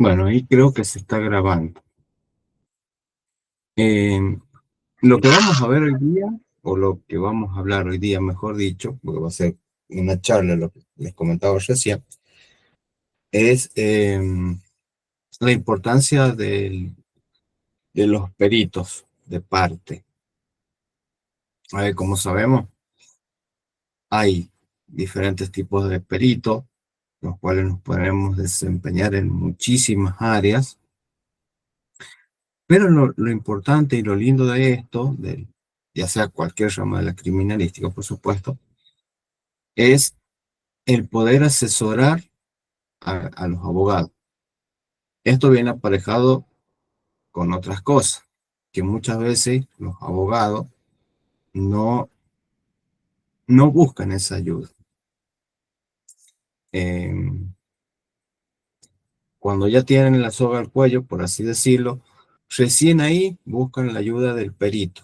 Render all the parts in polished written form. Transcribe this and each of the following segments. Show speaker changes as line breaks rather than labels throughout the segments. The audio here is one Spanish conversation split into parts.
Bueno, ahí creo que se está grabando. Eh, lo que vamos a ver hoy día, o lo que vamos a hablar hoy día, mejor dicho, porque va a ser una charla, lo que les comentaba recién, es la importancia de los peritos de parte. A ver, como sabemos, hay diferentes tipos de peritos, los cuales nos podemos desempeñar en muchísimas áreas, pero lo importante y lo lindo de esto, ya sea cualquier rama de la criminalística, por supuesto, es el poder asesorar a los abogados. Esto viene aparejado con otras cosas, que muchas veces los abogados no, no buscan esa ayuda. Eh, Cuando ya tienen la soga al cuello, por así decirlo, recién ahí buscan la ayuda del perito.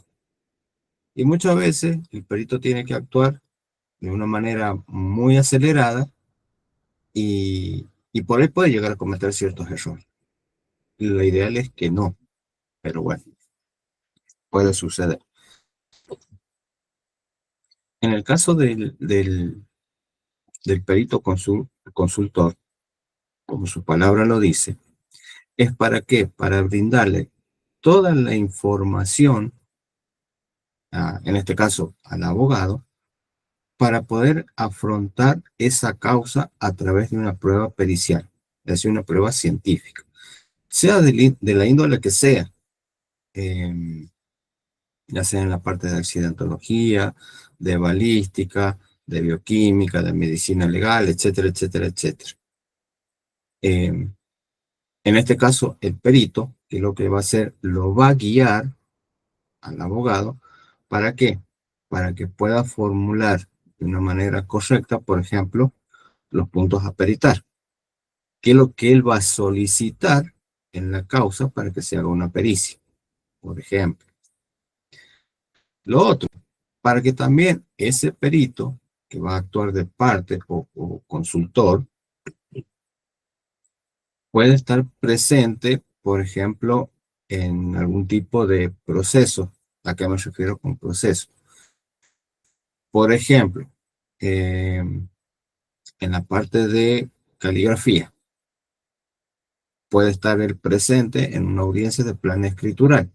Y muchas veces el perito tiene que actuar de una manera muy acelerada y por ahí puede llegar a cometer ciertos errores. Lo ideal es que no, pero bueno, puede suceder. En el caso del perito consultor, como su palabra lo dice, ¿es para qué? Para brindarle toda la información, en este caso al abogado, para poder afrontar esa causa a través de una prueba pericial, es decir, una prueba científica, sea de la índole que sea, eh, ya sea en la parte de accidentología, de balística, de bioquímica, de medicina legal, etcétera, etcétera, etcétera. Eh, en este caso, el perito, que lo que va a hacer, lo va a guiar al abogado. ¿Para qué? Para que pueda formular de una manera correcta, por ejemplo, los puntos a peritar, que es lo que él va a solicitar en la causa para que se haga una pericia, por ejemplo. Lo otro, para que también ese perito que va a actuar de parte o consultor pueda estar presente, por ejemplo, en algún tipo de proceso. ¿A qué me refiero con proceso? Por ejemplo, en la parte de caligrafía, puede estar el presente en una audiencia de plan escritural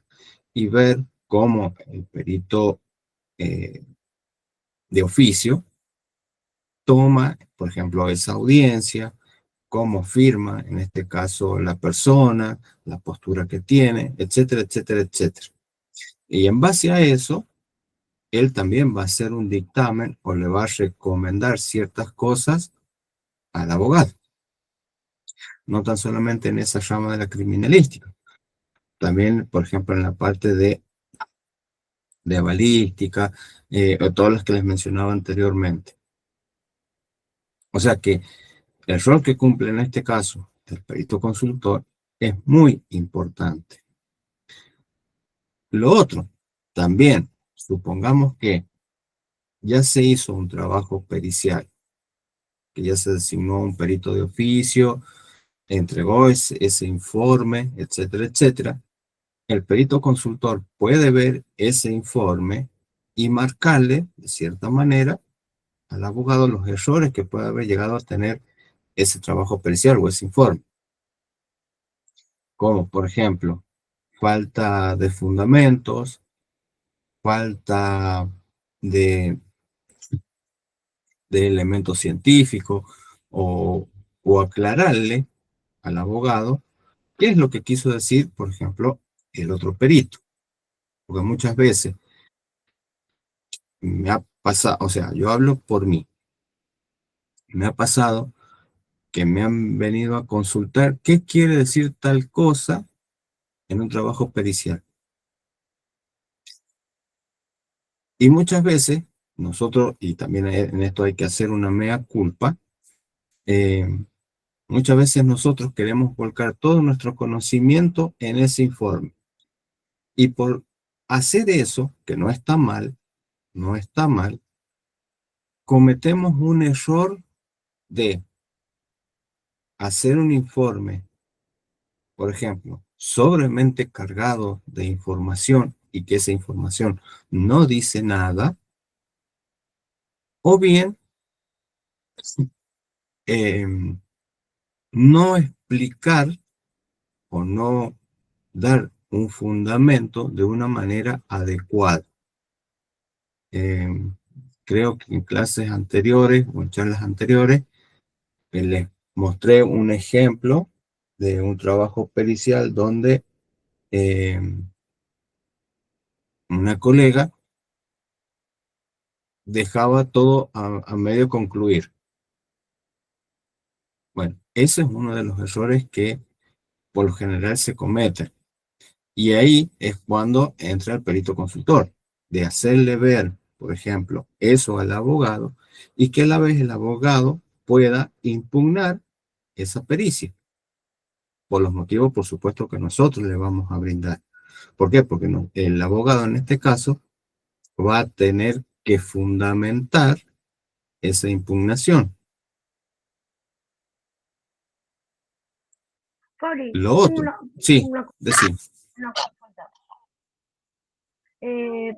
y ver cómo el perito eh, de oficio toma, por ejemplo, esa audiencia, cómo firma, en este caso, la persona, la postura que tiene, etcétera, etcétera, etcétera. Y en base a eso, él también va a hacer un dictamen o le va a recomendar ciertas cosas al abogado. No tan solamente en esa rama de la criminalística, también, por ejemplo, en la parte de balística, o todas las que les mencionaba anteriormente. O sea que el rol que cumple en este caso el perito consultor es muy importante. Lo otro, también, supongamos que ya se hizo un trabajo pericial, que ya se designó un perito de oficio, entregó ese informe, etcétera, etcétera. El perito consultor puede ver ese informe y marcarle, de cierta manera, al abogado los errores que puede haber llegado a tener ese trabajo pericial o ese informe. Como, por ejemplo, falta de fundamentos, falta de, de elementos científicos, o, o aclararle al abogado qué es lo que quiso decir, por ejemplo, el otro perito. Porque muchas veces me ha pasado, o sea, yo hablo por mí, me ha pasado que me han venido a consultar qué quiere decir tal cosa en un trabajo pericial. Y muchas veces nosotros, y también en esto hay que hacer una mea culpa, eh, muchas veces nosotros queremos volcar todo nuestro conocimiento en ese informe. Y por hacer eso, que no está mal, no está mal, cometemos un error de hacer un informe por ejemplo, sobremente cargado de información y que esa información no dice nada, o bien no explicar o no dar un fundamento de una manera adecuada. Creo que en clases anteriores o en charlas anteriores les mostré un ejemplo de un trabajo pericial donde una colega dejaba todo a medio concluir. Bueno, ese es uno de los errores que por lo general se cometen. Y ahí es cuando entra el perito consultor, de hacerle ver, por ejemplo, eso al abogado y que a la vez el abogado pueda impugnar esa pericia, por los motivos, por supuesto, que nosotros le vamos a brindar. ¿Por qué? Porque no, el abogado en este caso va a tener que fundamentar esa impugnación.
Fabri,
Lo
tengo
otro, sí,
una
decir.
consulta.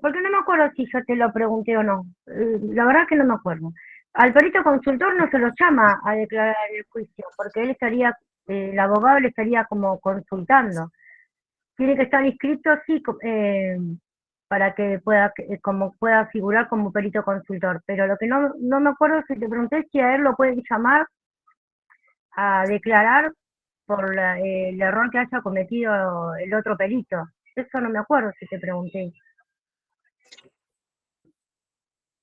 Porque no me acuerdo si yo te lo pregunté o no. La verdad que no me acuerdo. Al perito consultor no se lo llama a declarar el juicio, porque él estaría, el abogado le estaría como consultando. Tiene que estar inscrito, sí, para que pueda, como pueda figurar como perito consultor. Pero lo que no me acuerdo si te pregunté si a él lo pueden llamar a declarar por el error que haya cometido el otro perito. Eso no me acuerdo si te pregunté.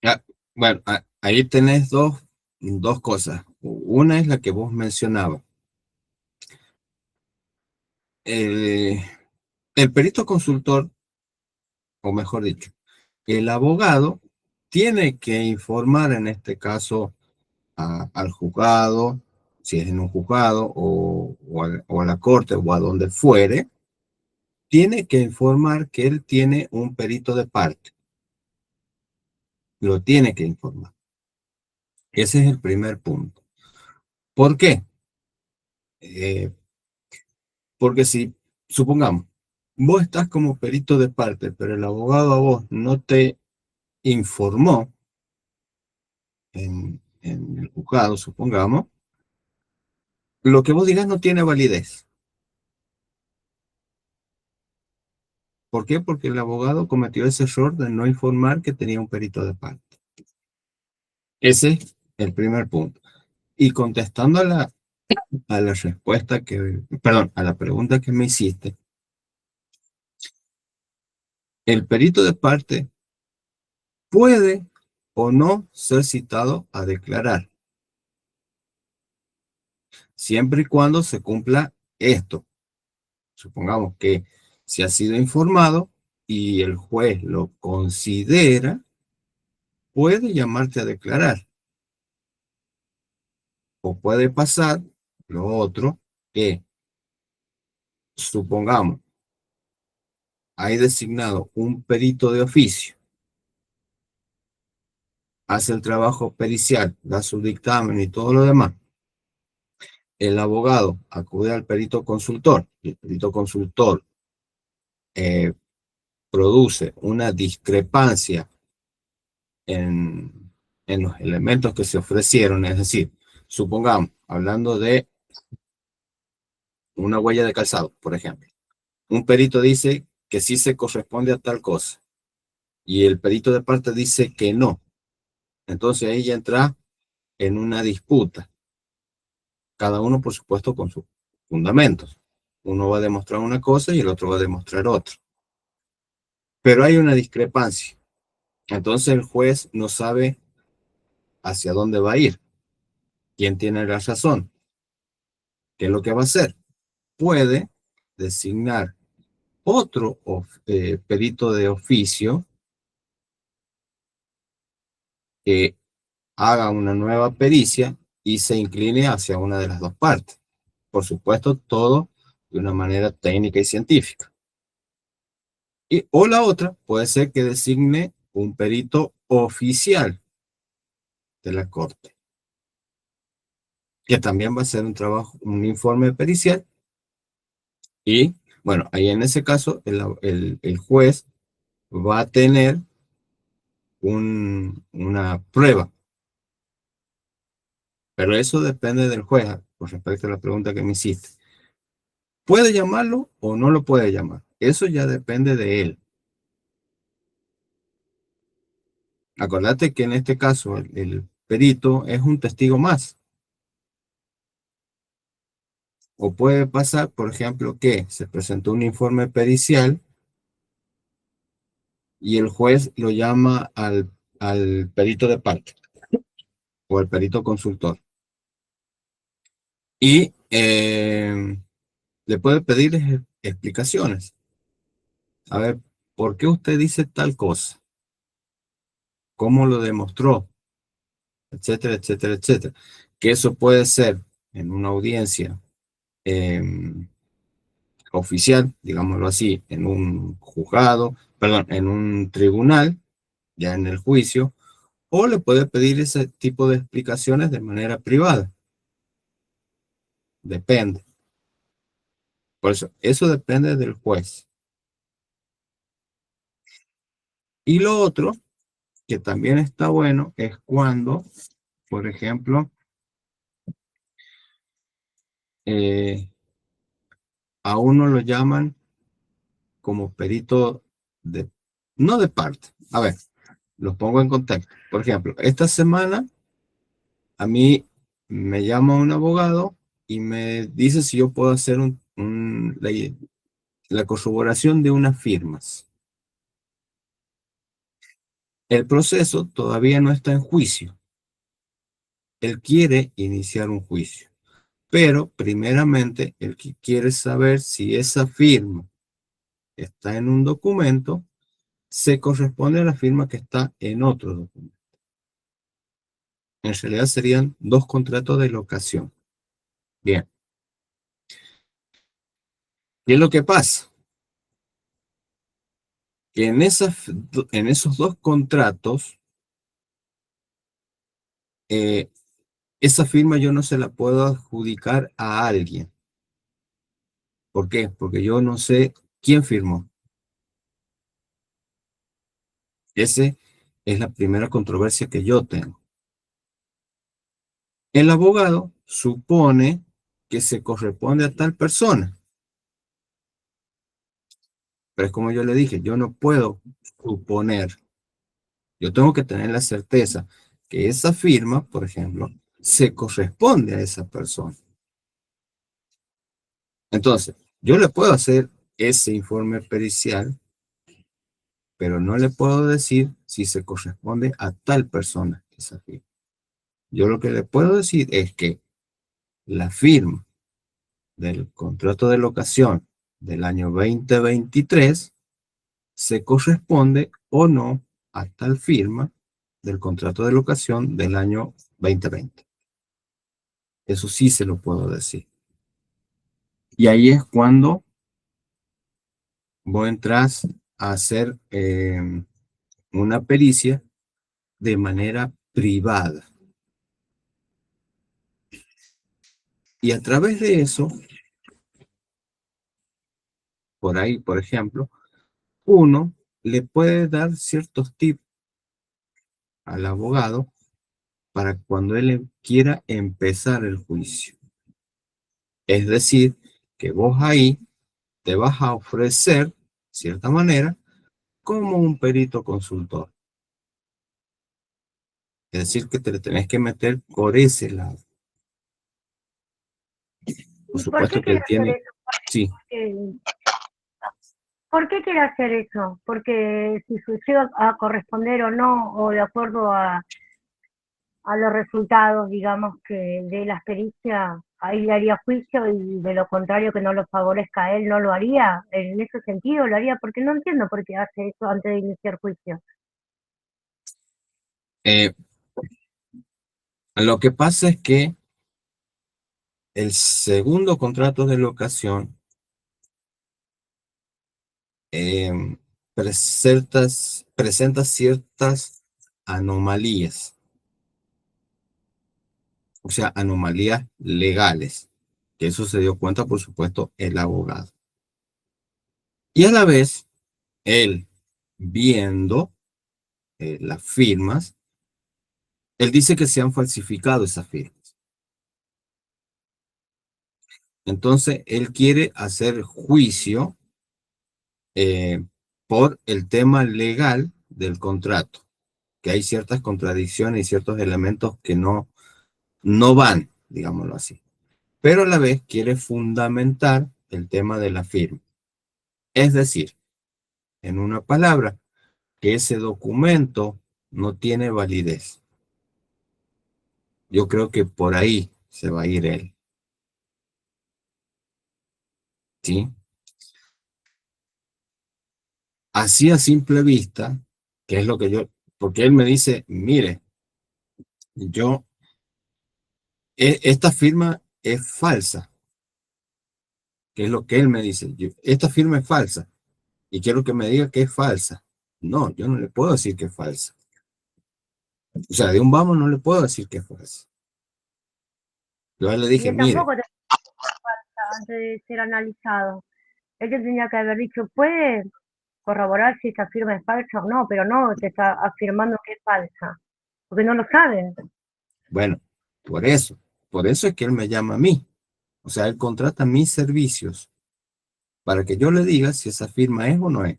Ah, bueno, ahí tenés dos cosas. Una es la que vos mencionabas. El, el perito consultor, o mejor dicho, el abogado tiene que informar en este caso al juzgado, si es en un juzgado o a la corte o a donde fuere, tiene que informar que él tiene un perito de parte. Lo tiene que informar. Ese es el primer punto. ¿Por qué? Eh, Porque si, supongamos, vos estás como perito de parte, pero el abogado a vos no te informó en el juzgado, supongamos, lo que vos digas no tiene validez. ¿Por qué? Porque el abogado cometió ese error de no informar que tenía un perito de parte. Ese es el primer punto. Y contestando a la respuesta que, perdón, a la pregunta que me hiciste, el perito de parte puede o no ser citado a declarar, siempre y cuando se cumpla esto. Supongamos que se ha sido informado y el juez lo considera, puede llamarte a declarar. O puede pasar lo otro, que supongamos hay designado un perito de oficio, hace el trabajo pericial, da su dictamen y todo lo demás. El abogado acude al perito consultor y el perito consultor eh, produce una discrepancia en los elementos que se ofrecieron, es decir, supongamos, hablando de una huella de calzado, por ejemplo, un perito dice que sí se corresponde a tal cosa y el perito de parte dice que no. Entonces ahí ya entra en una disputa, cada uno por supuesto con sus fundamentos. Uno va a demostrar una cosa y el otro va a demostrar otra. Pero hay una discrepancia. Entonces el juez no sabe hacia dónde va a ir, quién tiene la razón, qué es lo que va a hacer. Puede designar otro perito de oficio que haga una nueva pericia y se incline hacia una de las dos partes. Por supuesto, todo de una manera técnica y científica. O la otra puede ser que designe un perito oficial de la corte, que también va a ser un trabajo, un informe pericial, Y bueno, ahí en ese caso el juez va a tener una prueba, pero eso depende del juez con respecto a la pregunta que me hiciste. ¿Puede llamarlo o no lo puede llamar? Eso ya depende de él. Acordate que en este caso el perito es un testigo más. O puede pasar, por ejemplo, que se presentó un informe pericial y el juez lo llama al perito de parte o al perito consultor. Y le puede pedir explicaciones. A ver, ¿por qué usted dice tal cosa? ¿Cómo lo demostró? Etcétera, etcétera, etcétera. Que eso puede ser en una audiencia eh, oficial, digámoslo así, en un juzgado, perdón, en un tribunal, ya en el juicio, o le puede pedir ese tipo de explicaciones de manera privada. Depende. Por eso depende del juez. Y lo otro, que también está bueno, es cuando, por ejemplo, eh, a uno lo llaman como perito de, no de parte. A ver, los pongo en contexto. Por ejemplo, esta semana a mí me llama un abogado y me dice si yo puedo hacer la corroboración de unas firmas. El proceso todavía no está en juicio. Él quiere iniciar un juicio, pero primeramente él quiere saber si esa firma está en un documento, se corresponde a la firma que está en otro documento. En realidad serían dos contratos de locación. Bien, ¿qué es lo que pasa? Que en esos dos contratos, eh, esa firma yo no se la puedo adjudicar a alguien. ¿Por qué? Porque yo no sé quién firmó. Esa es la primera controversia que yo tengo. El abogado supone que se corresponde a tal persona, pero es como yo le dije, yo no puedo suponer, yo tengo que tener la certeza que esa firma, por ejemplo, se corresponde a esa persona. Entonces, yo le puedo hacer ese informe pericial, pero no le puedo decir si se corresponde a tal persona esa firma. Yo lo que le puedo decir es que la firma del contrato de locación del año 2023 se corresponde o no a tal firma del contrato de locación del año 2020. Eso sí se lo puedo decir. Y ahí es cuando vos entras a hacer una pericia de manera privada. Y a través de eso, por ahí, por ejemplo, uno le puede dar ciertos tips al abogado para cuando él quiera empezar el juicio. Es decir, que vos ahí te vas a ofrecer, de cierta manera, como un perito consultor. Es decir, que te le tenés que meter por ese lado. Por
¿Y por
supuesto
qué
que
quiere
él
hacer
tiene,
eso?
sí,
Eh, ¿Por qué quiere hacer eso? Porque si se llega a corresponder o no, o de acuerdo a los resultados, digamos, que de la pericia, ahí le haría juicio y de lo contrario que no lo favorezca a él, no lo haría. En ese sentido lo haría porque no entiendo por qué hace eso antes de iniciar juicio.
eh, lo que pasa es que el segundo contrato de locación eh, presenta ciertas anomalías, o sea, anomalías legales, que eso se dio cuenta, por supuesto, el abogado. Y a la vez, él, viendo las firmas, él dice que se han falsificado esas firmas. Entonces, él quiere hacer juicio por el tema legal del contrato, que hay ciertas contradicciones y ciertos elementos que no van, digámoslo así. Pero a la vez quiere fundamentar el tema de la firma. Es decir, en una palabra, que ese documento no tiene validez. Yo creo que por ahí se va a ir él. ¿Sí? Así a simple vista, que es lo que porque él me dice, mire, yo, esta firma es falsa, que es lo que él me dice. Esta firma es falsa y quiero que me diga que es falsa. No, yo no le puedo decir que es falsa. O sea, de un vamos no le puedo decir que es falsa. Yo le
Y
dije,
él
mire,
tampoco te falta antes de ser analizado. Él te tenía que haber dicho, puede corroborar si esta firma es falsa o no, pero no te está afirmando que es falsa, porque no lo sabes.
bueno, por eso es que él me llama a mí. O sea, él contrata mis servicios para que yo le diga si esa firma es o no es.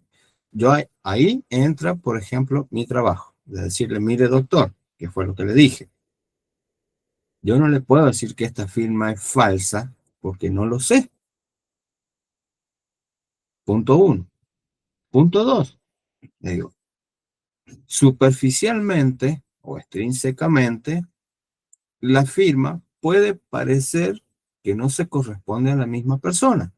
Yo ahí entra, por ejemplo, mi trabajo, de decirle, mire doctor, que fue lo que le dije. Yo no le puedo decir que esta firma es falsa porque no lo sé. Punto uno. Punto dos, le digo, superficialmente o extrínsecamente, la firma puede parecer que no se corresponde a la misma persona,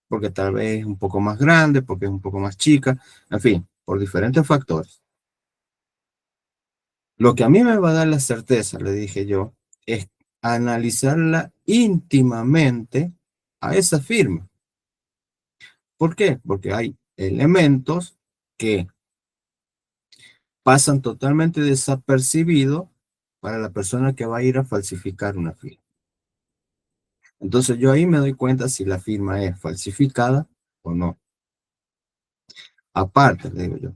porque tal vez es un poco más grande, porque es un poco más chica, en fin, por diferentes factores. Lo que a mí me va a dar la certeza, le dije yo, es analizarla íntimamente a esa firma. ¿Por qué? Porque hay elementos que pasan totalmente desapercibidos para la persona que va a ir a falsificar una firma. Entonces yo ahí me doy cuenta si la firma es falsificada o no. Aparte, le digo yo,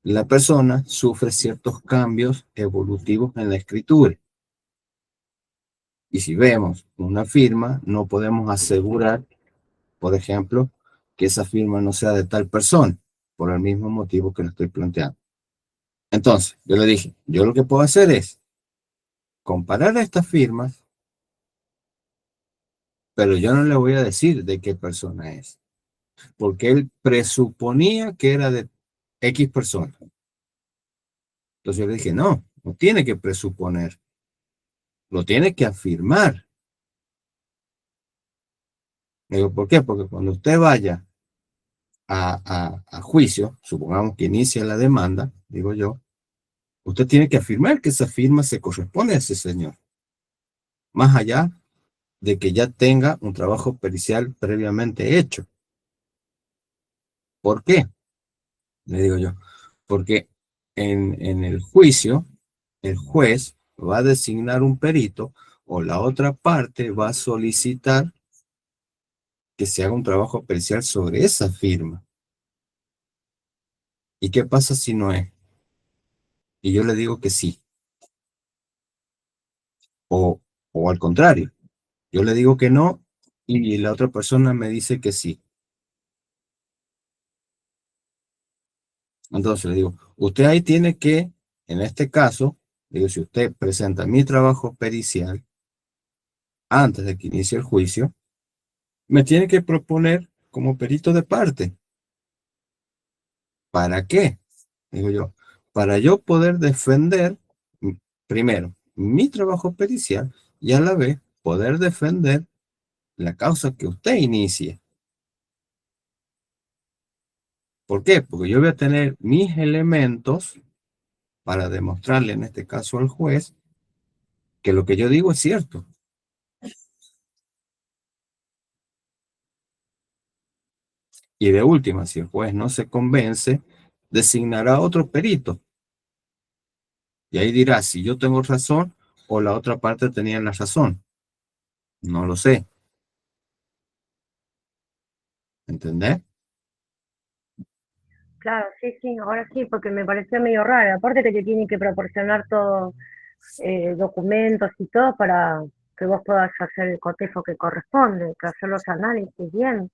la persona sufre ciertos cambios evolutivos en la escritura. Y si vemos una firma, no podemos asegurar, por ejemplo, que esa firma no sea de tal persona, por el mismo motivo que lo estoy planteando. Entonces, yo le dije, yo lo que puedo hacer es comparar estas firmas, pero yo no le voy a decir de qué persona es, porque él presuponía que era de X persona. Entonces yo le dije, no, no tiene que presuponer, lo tiene que afirmar. Le digo, ¿por qué? Porque cuando usted vaya a juicio, supongamos que inicia la demanda, digo yo, usted tiene que afirmar que esa firma se corresponde a ese señor, más allá de que ya tenga un trabajo pericial previamente hecho. ¿Por qué? Le digo yo, porque en el juicio, el juez va a designar un perito o la otra parte va a solicitar que se haga un trabajo pericial sobre esa firma. ¿Y qué pasa si no es? Y yo le digo que sí. O al contrario, yo le digo que no y la otra persona me dice que sí. Entonces le digo, usted ahí tiene que, en este caso, digo, si usted presenta mi trabajo pericial antes de que inicie el juicio, me tiene que proponer como perito de parte. ¿Para qué? Digo yo, para yo poder defender, primero, mi trabajo pericial y a la vez poder defender la causa que usted inicie. ¿Por qué? Porque yo voy a tener mis elementos para demostrarle, en este caso al juez, que lo que yo digo es cierto. Y de última, si el juez no se convence, designará otro perito. Y ahí dirá si yo tengo razón o la otra parte tenía la razón. No lo sé. ¿Entendés?
claro, sí, sí, ahora sí, porque me pareció medio raro. Aparte que te tienen que proporcionar todos documentos y todo para que vos puedas hacer el cotejo que corresponde, que hacer los análisis bien,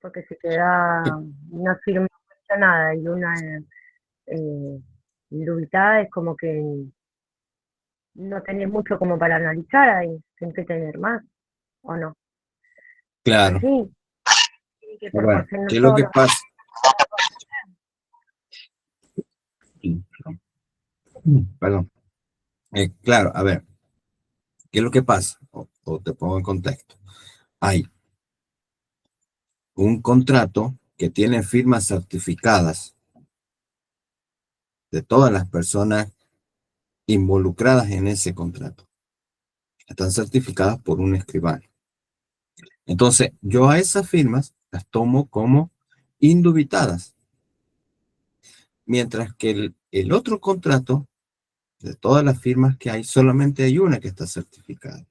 porque si te da una firma cuestionada y una eh, indubitada, es como que no tenés mucho como para analizar ahí, tenés que tener más, ¿o no? Es
Claro.
así, tienen que
Bueno,
proporcionar
¿qué es lo
todos
que
los...
pasa? Perdón. Claro, a ver, ¿qué es lo que pasa? O te pongo en contexto. Hay un contrato que tiene firmas certificadas de todas las personas involucradas en ese contrato. Están certificadas por un escribano. Entonces, yo a esas firmas las tomo como indubitadas, mientras que el otro contrato, de todas las firmas que hay, solamente hay una que está certificada.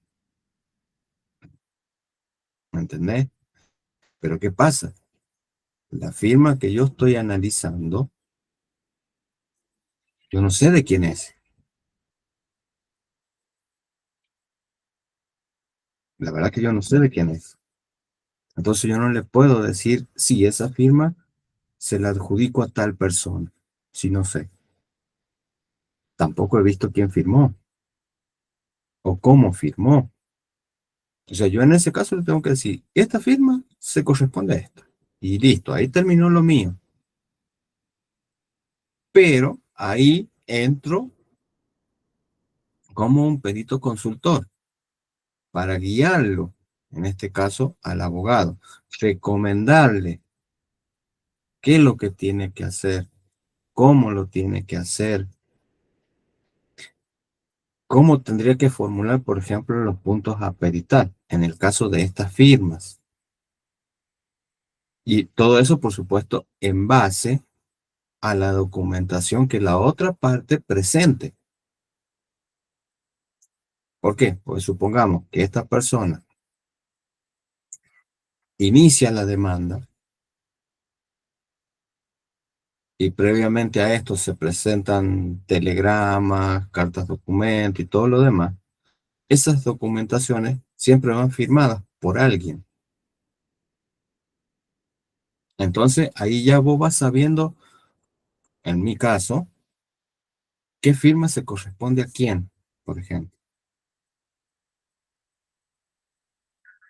¿Me entendés? Pero ¿qué pasa? La firma que yo estoy analizando, yo no sé de quién es. La verdad que yo no sé de quién es. Entonces yo no le puedo decir si esa firma se la adjudico a tal persona, si no sé. Tampoco he visto quién firmó o cómo firmó. O sea, yo en ese caso le tengo que decir, esta firma se corresponde a esta. Y listo, ahí terminó lo mío. Pero ahí entro como un perito consultor para guiarlo, en este caso al abogado, recomendarle qué es lo que tiene que hacer, cómo lo tiene que hacer, cómo tendría que formular, por ejemplo, los puntos a peritar en el caso de estas firmas. Y todo eso, por supuesto, en base a la documentación que la otra parte presente. ¿Por qué? Pues supongamos que esta persona inicia la demanda y previamente a esto se presentan telegramas, cartas documento y todo lo demás. Esas documentaciones siempre van firmadas por alguien. Entonces ahí ya vos vas sabiendo, en mi caso, qué firma se corresponde a quién, por ejemplo.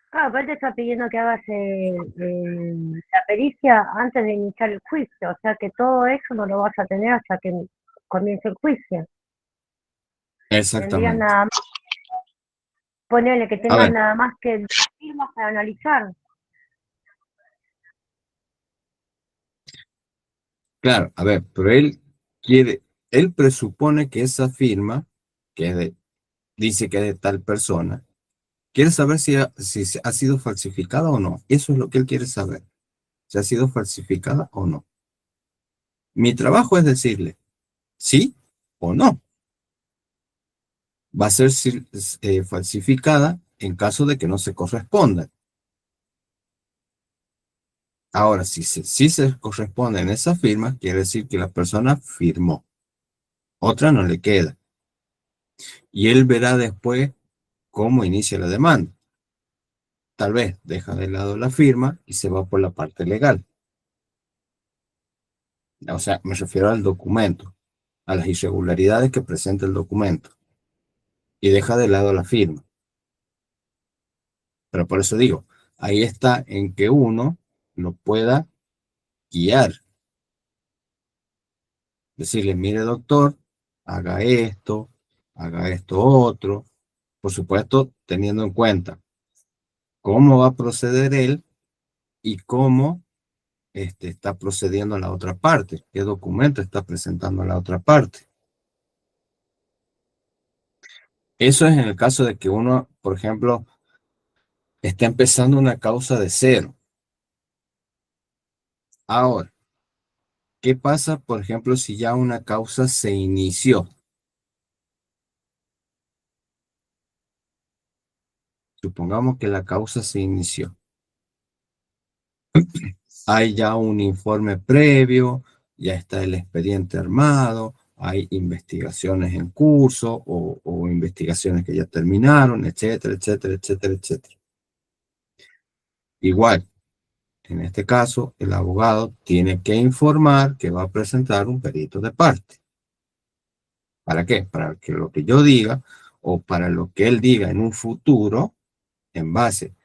Claro, aparte está pidiendo que hagas la pericia antes de iniciar el juicio, o sea que todo eso no lo vas a tener hasta que comience el juicio. Tendrías
Exactamente.
nada más, ponerle que
A
tengas
ver,
nada más que dos firmas para analizar.
claro, a ver, pero él presupone que esa firma, que dice que es de tal persona, quiere saber si ha sido falsificada o no. Eso es lo que él quiere saber, si ha sido falsificada o no. Mi trabajo es decirle sí o no. Va a ser falsificada en caso de que no se corresponda. Ahora, si se corresponde en esa firma, quiere decir que la persona firmó. Otra no le queda. Y él verá después cómo inicia la demanda. Tal vez deja de lado la firma y se va por la parte legal. O sea, me refiero al documento, a las irregularidades que presenta el documento. Y deja de lado la firma. Pero por eso digo, ahí está en que uno lo pueda guiar. Decirle, mire doctor, haga esto otro. Por supuesto, teniendo en cuenta cómo va a proceder él y cómo está procediendo la otra parte, qué documento está presentando la otra parte. Eso es en el caso de que uno, por ejemplo, está empezando una causa de cero. Ahora, ¿qué pasa, por ejemplo, si ya una causa se inició? Supongamos que la causa se inició. hay ya un informe previo, ya está el expediente armado, hay investigaciones en curso o investigaciones que ya terminaron, etcétera, etcétera, etcétera, etcétera. Igual, en este caso, el abogado tiene que informar que va a presentar un perito de parte. ¿Para qué? Para que lo que yo diga o para lo que él diga en un futuro, en base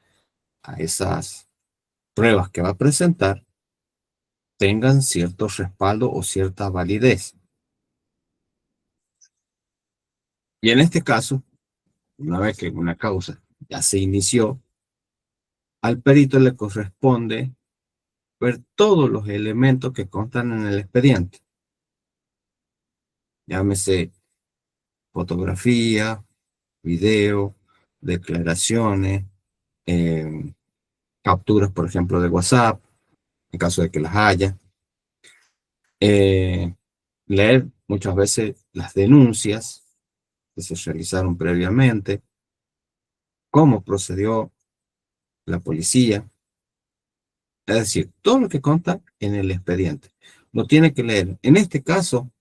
a esas pruebas que va a presentar, tengan cierto respaldo o cierta validez. Y en este caso, una vez que una causa ya se inició, al perito le corresponde ver todos los elementos que constan en el expediente. Llámese fotografía, video, declaraciones, eh, capturas, por ejemplo, de WhatsApp, en caso de que las haya. Eh, leer muchas veces las denuncias que se realizaron previamente, cómo procedió la policía, es decir, todo lo que consta en el expediente. Lo tiene que leer. En este caso,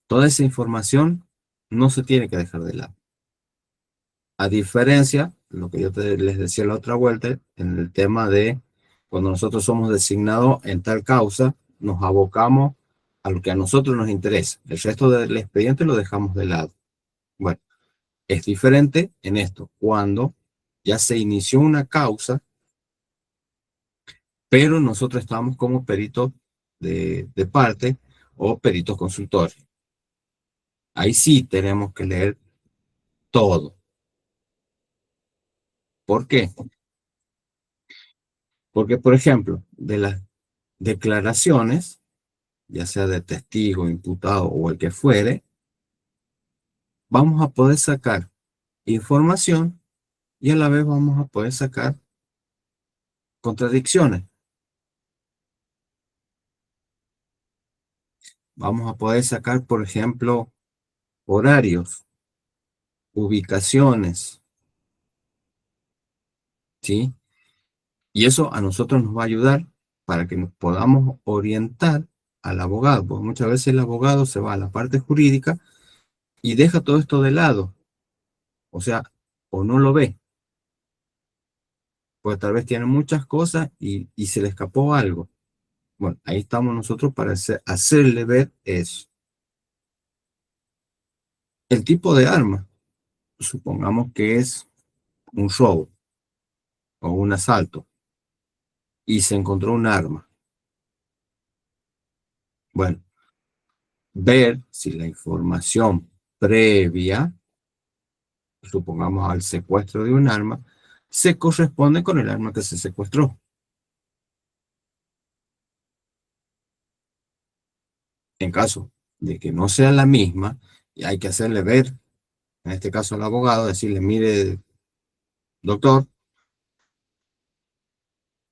toda esa información no se tiene que dejar de lado. A diferencia, lo que yo les decía la otra vuelta, en el tema de cuando nosotros somos designados en tal causa, nos abocamos a lo que a nosotros nos interesa. El resto del expediente lo dejamos de lado. Bueno, es diferente en esto, cuando ya se inició una causa, pero nosotros estamos como peritos de parte o peritos consultores. Ahí sí tenemos que leer todo. ¿Por qué? Porque, por ejemplo, de las declaraciones, ya sea de testigo, imputado o el que fuere, vamos a poder sacar información y a la vez vamos a poder sacar contradicciones. Vamos a poder sacar, por ejemplo, horarios, ubicaciones, ¿sí? Y eso a nosotros nos va a ayudar para que nos podamos orientar al abogado, porque muchas veces el abogado se va a la parte jurídica y deja todo esto de lado, o sea, o no lo ve, pues tal vez tiene muchas cosas y se le escapó algo. Bueno, ahí estamos nosotros para hacerle ver eso. El tipo de arma, supongamos que es un robo o un asalto y se encontró un arma. Bueno, ver si la información previa, supongamos al secuestro de un arma, se corresponde con el arma que se secuestró. En caso de que no sea la misma, hay que hacerle ver, en este caso al abogado, decirle, mire, doctor,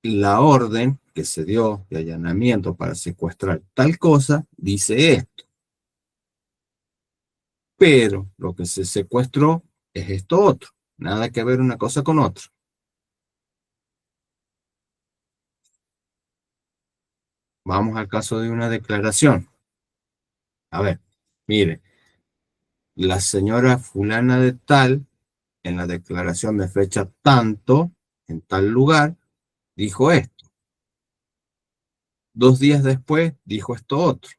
la orden que se dio de allanamiento para secuestrar tal cosa dice esto, pero lo que se secuestró es esto otro, nada que ver una cosa con otra. Vamos al caso de una declaración. A ver, mire, la señora fulana de tal, en la declaración de fecha tanto, en tal lugar, dijo esto. 2 días después dijo esto otro.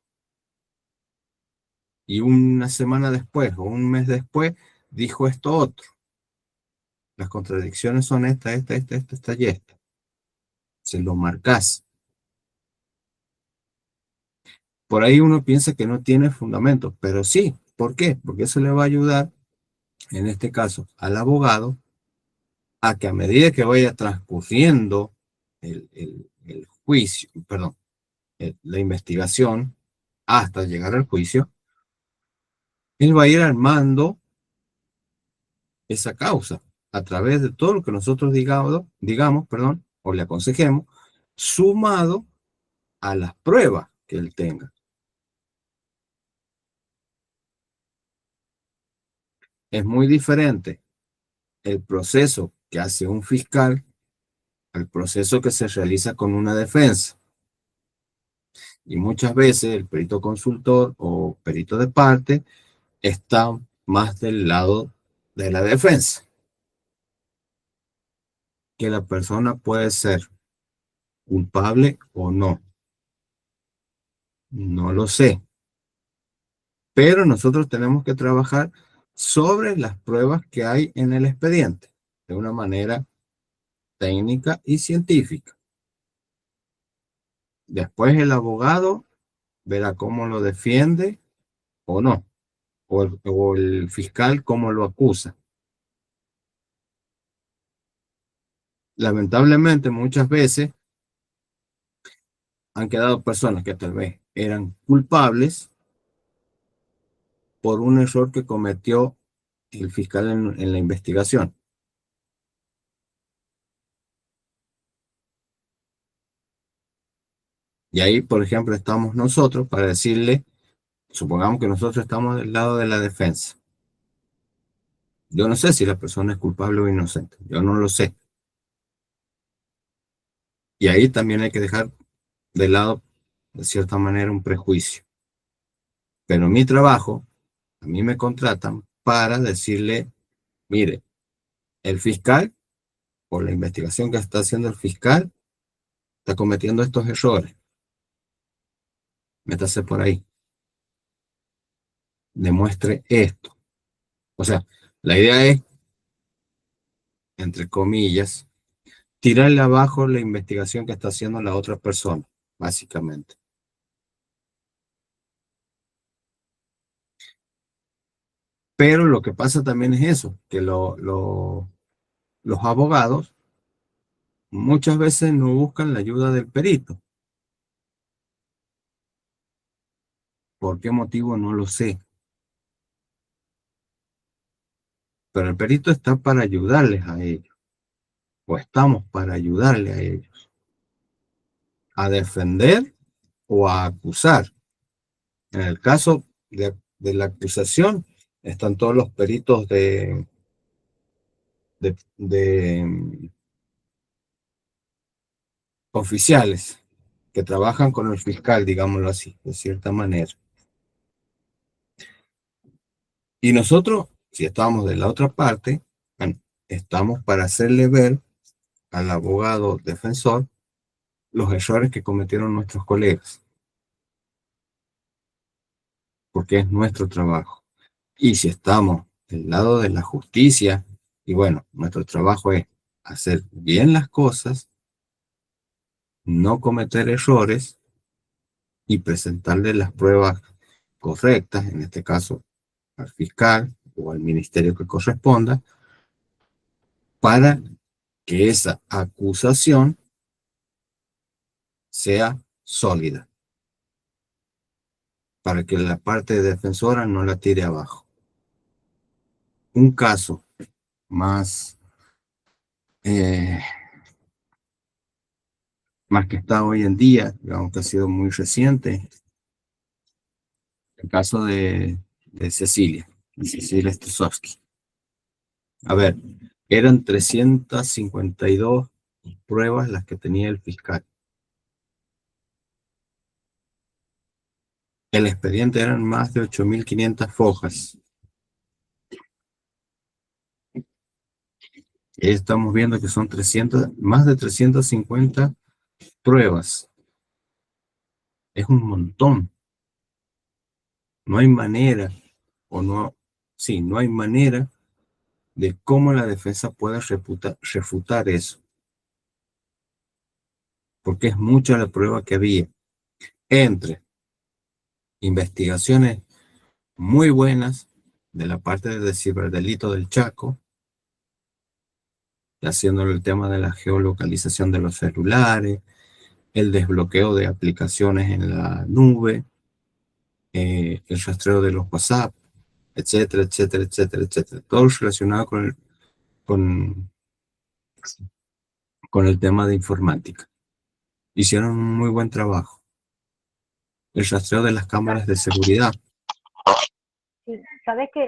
Y una semana después o un mes después dijo esto otro. Las contradicciones son esta y esta. Se lo marcas. Por ahí uno piensa que no tiene fundamento, pero sí. ¿Por qué? Porque eso le va a ayudar, en este caso, al abogado, a que a medida que vaya transcurriendo el juicio, perdón, la investigación, hasta llegar al juicio, él va a ir armando esa causa a través de todo lo que nosotros digamos, perdón, o le aconsejemos, sumado a las pruebas que él tenga. Es muy diferente el proceso que hace un fiscal al proceso que se realiza con una defensa. Y muchas veces el perito consultor o perito de parte está más del lado de la defensa. Que la persona puede ser culpable o no. No lo sé. Pero nosotros tenemos que trabajar sobre las pruebas que hay en el expediente, de una manera técnica y científica. Después el abogado verá cómo lo defiende o no, o el fiscal cómo lo acusa. Lamentablemente, muchas veces han quedado personas que tal vez eran culpables por un error que cometió el fiscal en la investigación. Y ahí, por ejemplo, estamos nosotros para decirle, supongamos que nosotros estamos del lado de la defensa. Yo no sé si la persona es culpable o inocente, yo no lo sé. Y ahí también hay que dejar de lado, de cierta manera, un prejuicio. Pero mi trabajo, a mí me contratan para decirle, mire, el fiscal, por la investigación que está haciendo el fiscal, está cometiendo estos errores. Métase por ahí. Demuestre esto. O sea, la idea es, entre comillas, tirarle abajo la investigación que está haciendo la otra persona, básicamente. Pero lo que pasa también es eso, que los abogados muchas veces no buscan la ayuda del perito. ¿Por qué motivo? No lo sé. Pero el perito está para ayudarles a ellos, o estamos para ayudarle a ellos, a defender o a acusar. En el caso de la acusación, están todos los peritos de oficiales que trabajan con el fiscal, digámoslo así, de cierta manera. Y nosotros, si estamos de la otra parte, bueno, estamos para hacerle ver al abogado defensor los errores que cometieron nuestros colegas, porque es nuestro trabajo. Y si estamos del lado de la justicia, y bueno, nuestro trabajo es hacer bien las cosas, no cometer errores y presentarle las pruebas correctas, en este caso al fiscal o al ministerio que corresponda, para que esa acusación sea sólida, para que la parte defensora no la tire abajo. Un caso más, eh, más que está hoy en día, aunque ha sido muy reciente, el caso de Cecilia Stosowski. A ver, eran 352 pruebas las que tenía el fiscal. El expediente eran más de 8.500 fojas. Y estamos viendo que son más de 350 pruebas. Es un montón. No hay manera, o no, sí, no hay manera de cómo la defensa pueda refutar eso. Porque es mucha la prueba que había entre investigaciones muy buenas de la parte de ciberdelito del Chaco, haciendo el tema de la geolocalización de los celulares, el desbloqueo de aplicaciones en la nube, el rastreo de los WhatsApp, etcétera, etcétera, etcétera, etcétera. Todo relacionado con el tema de informática. Hicieron un muy buen trabajo. El rastreo de las cámaras de seguridad.
Sí, ¿sabés qué?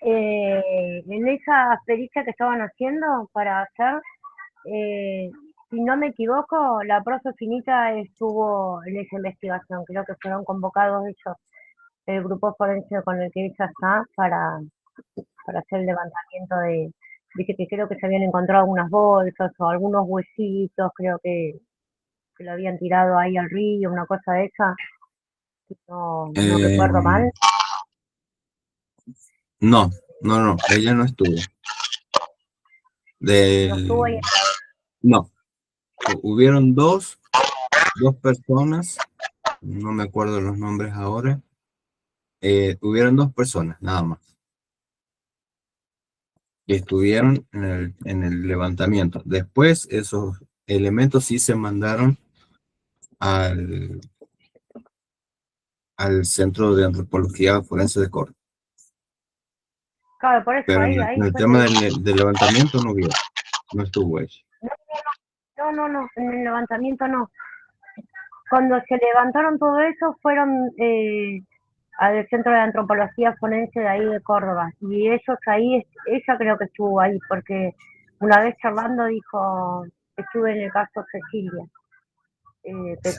En esa pericia que estaban haciendo para hacer, eh, si no me equivoco, la profe Finita estuvo en esa investigación. Creo que fueron convocados ellos, el grupo forense con el que ella está, para hacer el levantamiento de que creo que se habían encontrado algunas bolsas o algunos huesitos, creo que lo habían tirado ahí al río, una cosa de esa, si no
Eh,
recuerdo mal.
no, no, ella no estuvo.
No estuvo ahí.
No, hubieron dos personas, no me acuerdo los nombres ahora, hubieron dos personas, nada más, que estuvieron en el levantamiento. Después, esos elementos sí se mandaron al, al Centro de Antropología Forense de Córdoba.
Claro, por eso
Pero
ahí
en el
yo te
tema
digo.
del levantamiento no hubo, no estuvo ella.
No, en el levantamiento no. Cuando se levantaron todo eso fueron al Centro de Antropología Forense de ahí de Córdoba. Y ellos ahí, ella creo que estuvo ahí, porque una vez charlando dijo, estuve en el caso Cecilia.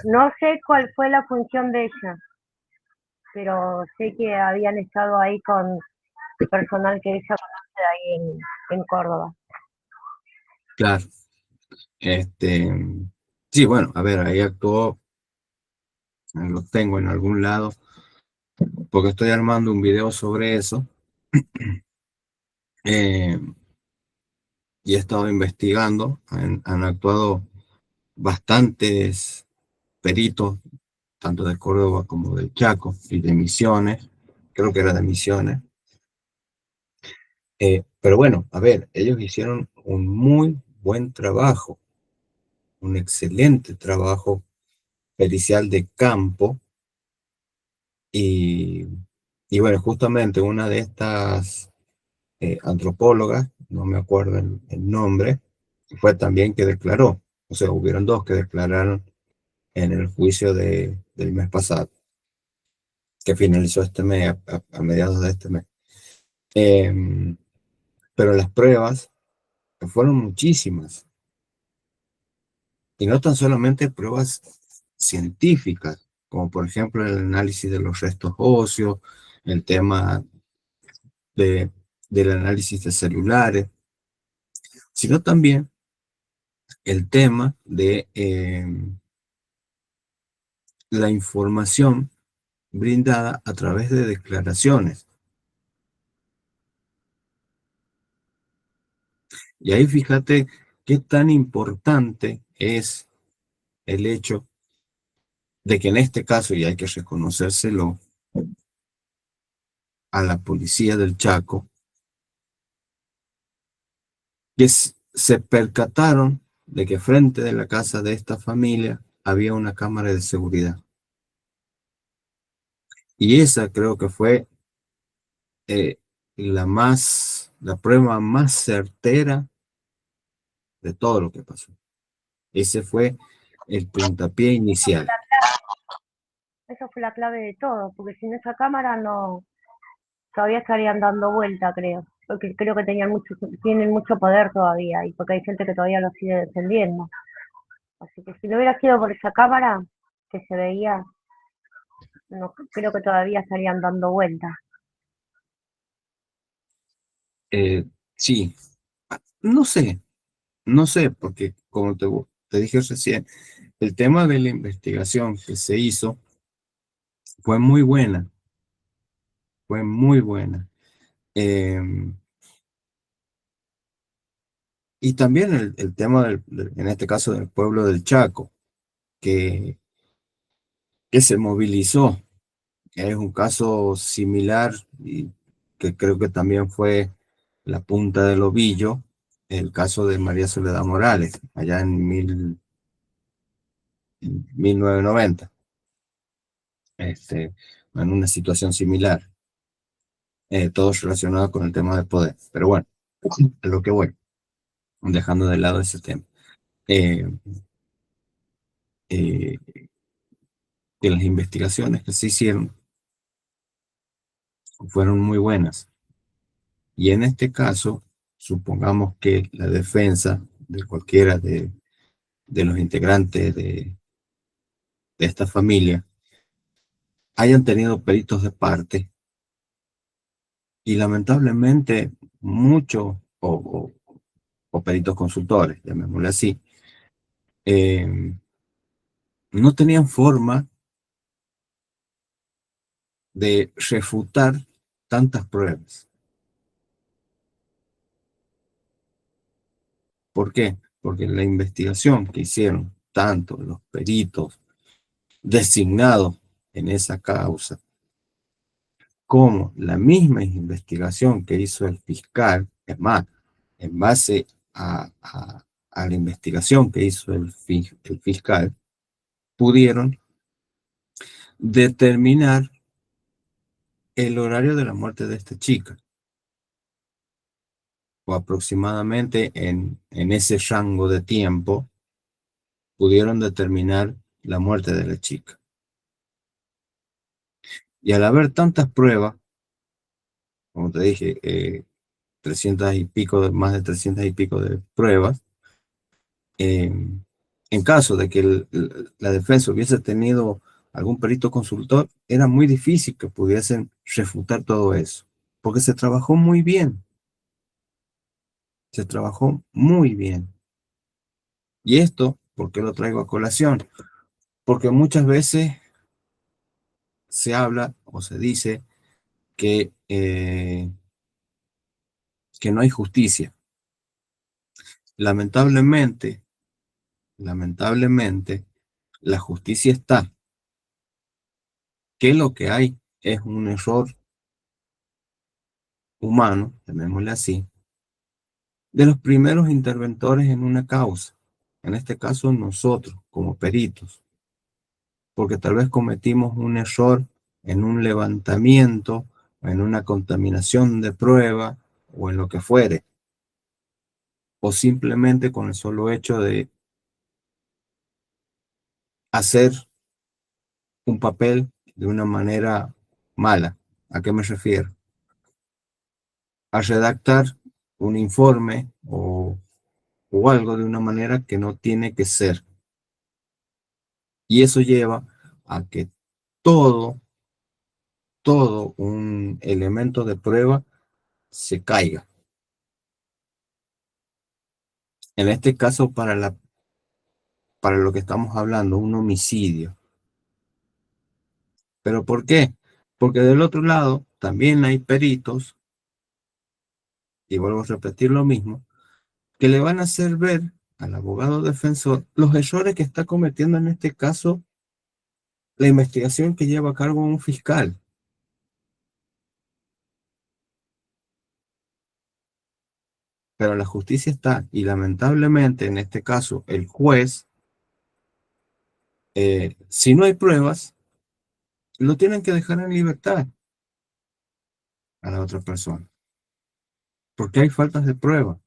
No sé cuál fue la función de ella, pero sé que habían estado ahí con personal que ella conoce ahí en Córdoba.
Claro, sí, bueno, a ver, ahí actuó, lo tengo en algún lado, porque estoy armando un video sobre eso, eh, y he estado investigando, han actuado bastantes peritos, tanto de Córdoba como del Chaco, y de Misiones, creo que era de Misiones. Pero bueno, a ver, ellos hicieron un muy buen trabajo, un excelente trabajo pericial de campo, y, y bueno, justamente una de estas antropólogas, no me acuerdo el nombre, fue también que declaró, o sea, hubieron dos que declararon en el juicio del mes pasado, que finalizó este mes, a mediados de este mes. Em, pero las pruebas fueron muchísimas, y no tan solamente pruebas científicas, como por ejemplo el análisis de los restos óseos, el tema de, del análisis de celulares, sino también el tema de la información brindada a través de declaraciones. Y ahí fíjate qué tan importante es el hecho de que en este caso, y hay que reconocérselo a la policía del Chaco, que se percataron de que frente de la casa de esta familia había una cámara de seguridad. Y esa creo que fue eh, la prueba más certera de todo lo que pasó. Ese fue el puntapié inicial.
Esa fue la clave de todo, porque sin esa cámara no, todavía estarían dando vuelta, creo. Porque creo que tienen mucho poder todavía, y porque hay gente que todavía lo sigue defendiendo. Así que si no hubiera sido por esa cámara que se veía, no creo que todavía estarían dando vuelta.
Sí, no sé, no sé, porque como te dije recién, el tema de la investigación que se hizo fue muy buena, fue muy buena. Eh, y también el tema, en este caso, del pueblo del Chaco, que, que se movilizó. Es un caso similar y que creo que también fue la punta del ovillo, el caso de María Soledad Morales, allá en 1990, en una situación similar, todos relacionados con el tema del poder. Pero bueno, a lo que voy, dejando de lado ese tema. Eh, eh, que las investigaciones que se hicieron fueron muy buenas. Y en este caso, supongamos que la defensa de cualquiera de los integrantes de esta familia hayan tenido peritos de parte y lamentablemente muchos, o peritos consultores, llamémosle así, no tenían forma de refutar tantas pruebas. ¿Por qué? Porque la investigación que hicieron tanto los peritos designados en esa causa, como la misma investigación que hizo el fiscal, es más, en base a la investigación que hizo el fiscal, pudieron determinar el horario de la muerte de esta chica, o aproximadamente en ese rango de tiempo, pudieron determinar la muerte de la chica. Y al haber tantas pruebas, como te dije, 300 y pico, más de 300 y pico de pruebas, en caso de que la defensa hubiese tenido algún perito consultor, era muy difícil que pudiesen refutar todo eso, porque se trabajó muy bien, se trabajó muy bien. Y esto, ¿por qué lo traigo a colación? Porque muchas veces se habla o se dice que no hay justicia. Lamentablemente, la justicia está. Que lo que hay es un error humano, llamémosle así, de los primeros interventores en una causa. En este caso, nosotros, como peritos, porque tal vez cometimos un error en un levantamiento, en una contaminación de prueba, o en lo que fuere, o simplemente con el solo hecho de hacer un papel de una manera mala. ¿A qué me refiero? A redactar un informe o algo de una manera que no tiene que ser. Y eso lleva a que todo un elemento de prueba se caiga. En este caso, para lo que estamos hablando, un homicidio. ¿Pero por qué? Porque del otro lado también hay peritos, y vuelvo a repetir lo mismo, que le van a hacer ver al abogado defensor los errores que está cometiendo en este caso la investigación que lleva a cargo un fiscal. Pero la justicia está, y lamentablemente en este caso el juez, si no hay pruebas, lo tienen que dejar en libertad a la otra persona, porque hay faltas de prueba,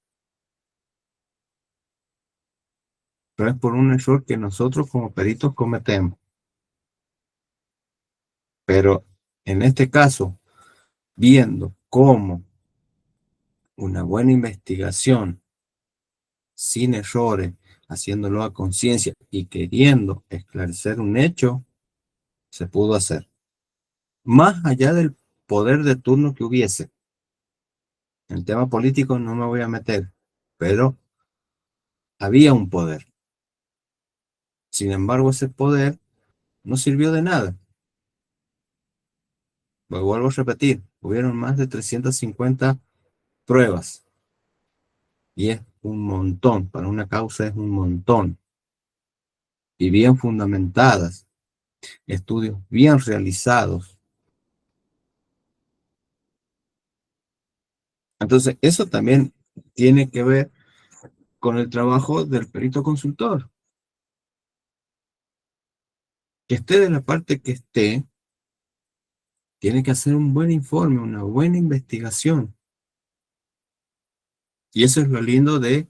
pero es por un error que nosotros como peritos cometemos. Pero en este caso, viendo cómo una buena investigación, sin errores, haciéndolo a conciencia y queriendo esclarecer un hecho, se pudo hacer. Más allá del poder de turno que hubiese. En el tema político no me voy a meter, pero había un poder. Sin embargo, ese poder no sirvió de nada. Lo vuelvo a repetir, hubieron más de 350 pruebas y es un montón, para una causa es un montón, y bien fundamentadas, estudios bien realizados. Entonces, eso también tiene que ver con el trabajo del perito consultor. Que esté de la parte que esté, tiene que hacer un buen informe, una buena investigación. Y eso es lo lindo de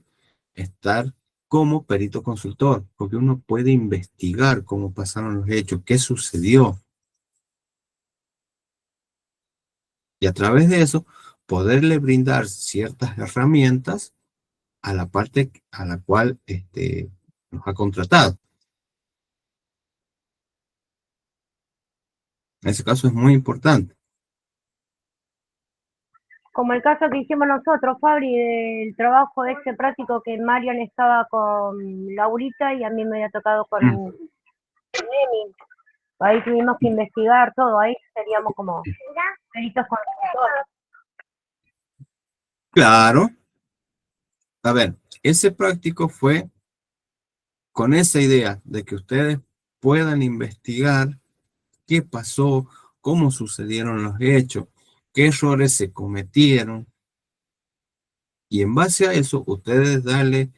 estar como perito consultor, porque uno puede investigar cómo pasaron los hechos, qué sucedió. Y a través de eso, poderle brindar ciertas herramientas a la parte a la cual nos ha contratado. En ese caso es muy importante.
Como el caso que hicimos nosotros, Fabri, del trabajo ese práctico que Marian estaba con Laurita y a mí me había tocado con
Mm,
Emi. Ahí tuvimos que investigar todo, ahí seríamos como peritos consultores.
claro. A ver, ese práctico fue con esa idea de que ustedes puedan investigar qué pasó, cómo sucedieron los hechos, qué errores se cometieron, y en base a eso ustedes darle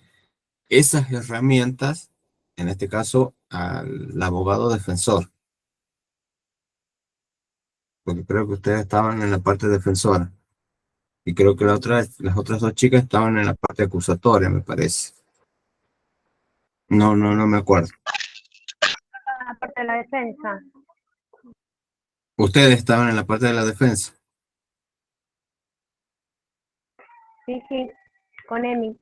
esas herramientas, en este caso al abogado defensor, porque creo que ustedes estaban en la parte defensora, y creo que las otras dos chicas estaban en la parte acusatoria, me parece. No me acuerdo.
La parte de la defensa.
Ustedes estaban en la parte de la defensa.
Sí, con Emi.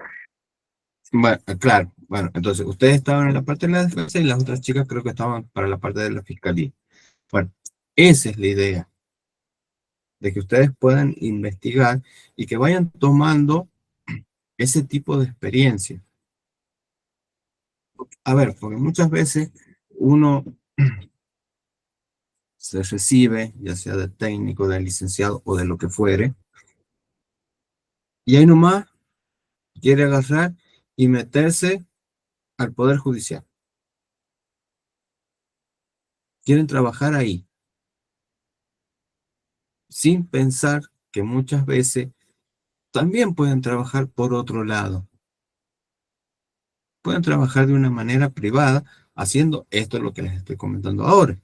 Bueno, claro, bueno, entonces ustedes estaban en la parte de la defensa y las otras chicas creo que estaban para la parte de la fiscalía. Bueno, esa es la idea, de que ustedes puedan investigar y que vayan tomando ese tipo de experiencia. A ver, porque muchas veces uno se recibe, ya sea de técnico, de licenciado o de lo que fuere, y ahí nomás quiere agarrar y meterse al Poder Judicial. Quieren trabajar ahí, sin pensar que muchas veces también pueden trabajar por otro lado. Pueden trabajar de una manera privada haciendo esto lo que les estoy comentando ahora.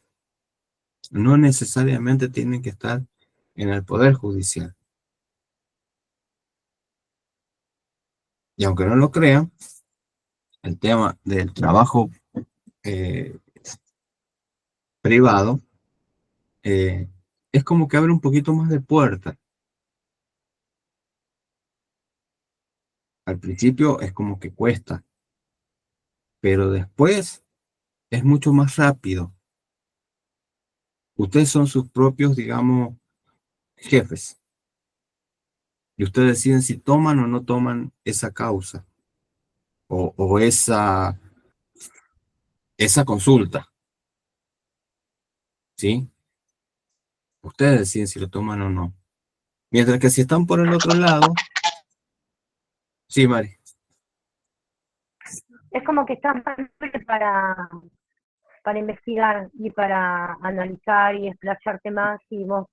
No necesariamente tienen que estar en el Poder Judicial. Y aunque no lo crean, el tema del trabajo eh, privado eh, es como que abre un poquito más de puerta. Al principio es como que cuesta, pero después es mucho más rápido. Ustedes son sus propios, digamos, jefes. Y ustedes deciden si toman o no toman esa causa o esa consulta, ¿sí? Ustedes deciden si lo toman o no. Mientras que si están por el otro lado, sí, Mari.
Es como que estás más libre para investigar y para analizar y explayarte más y vos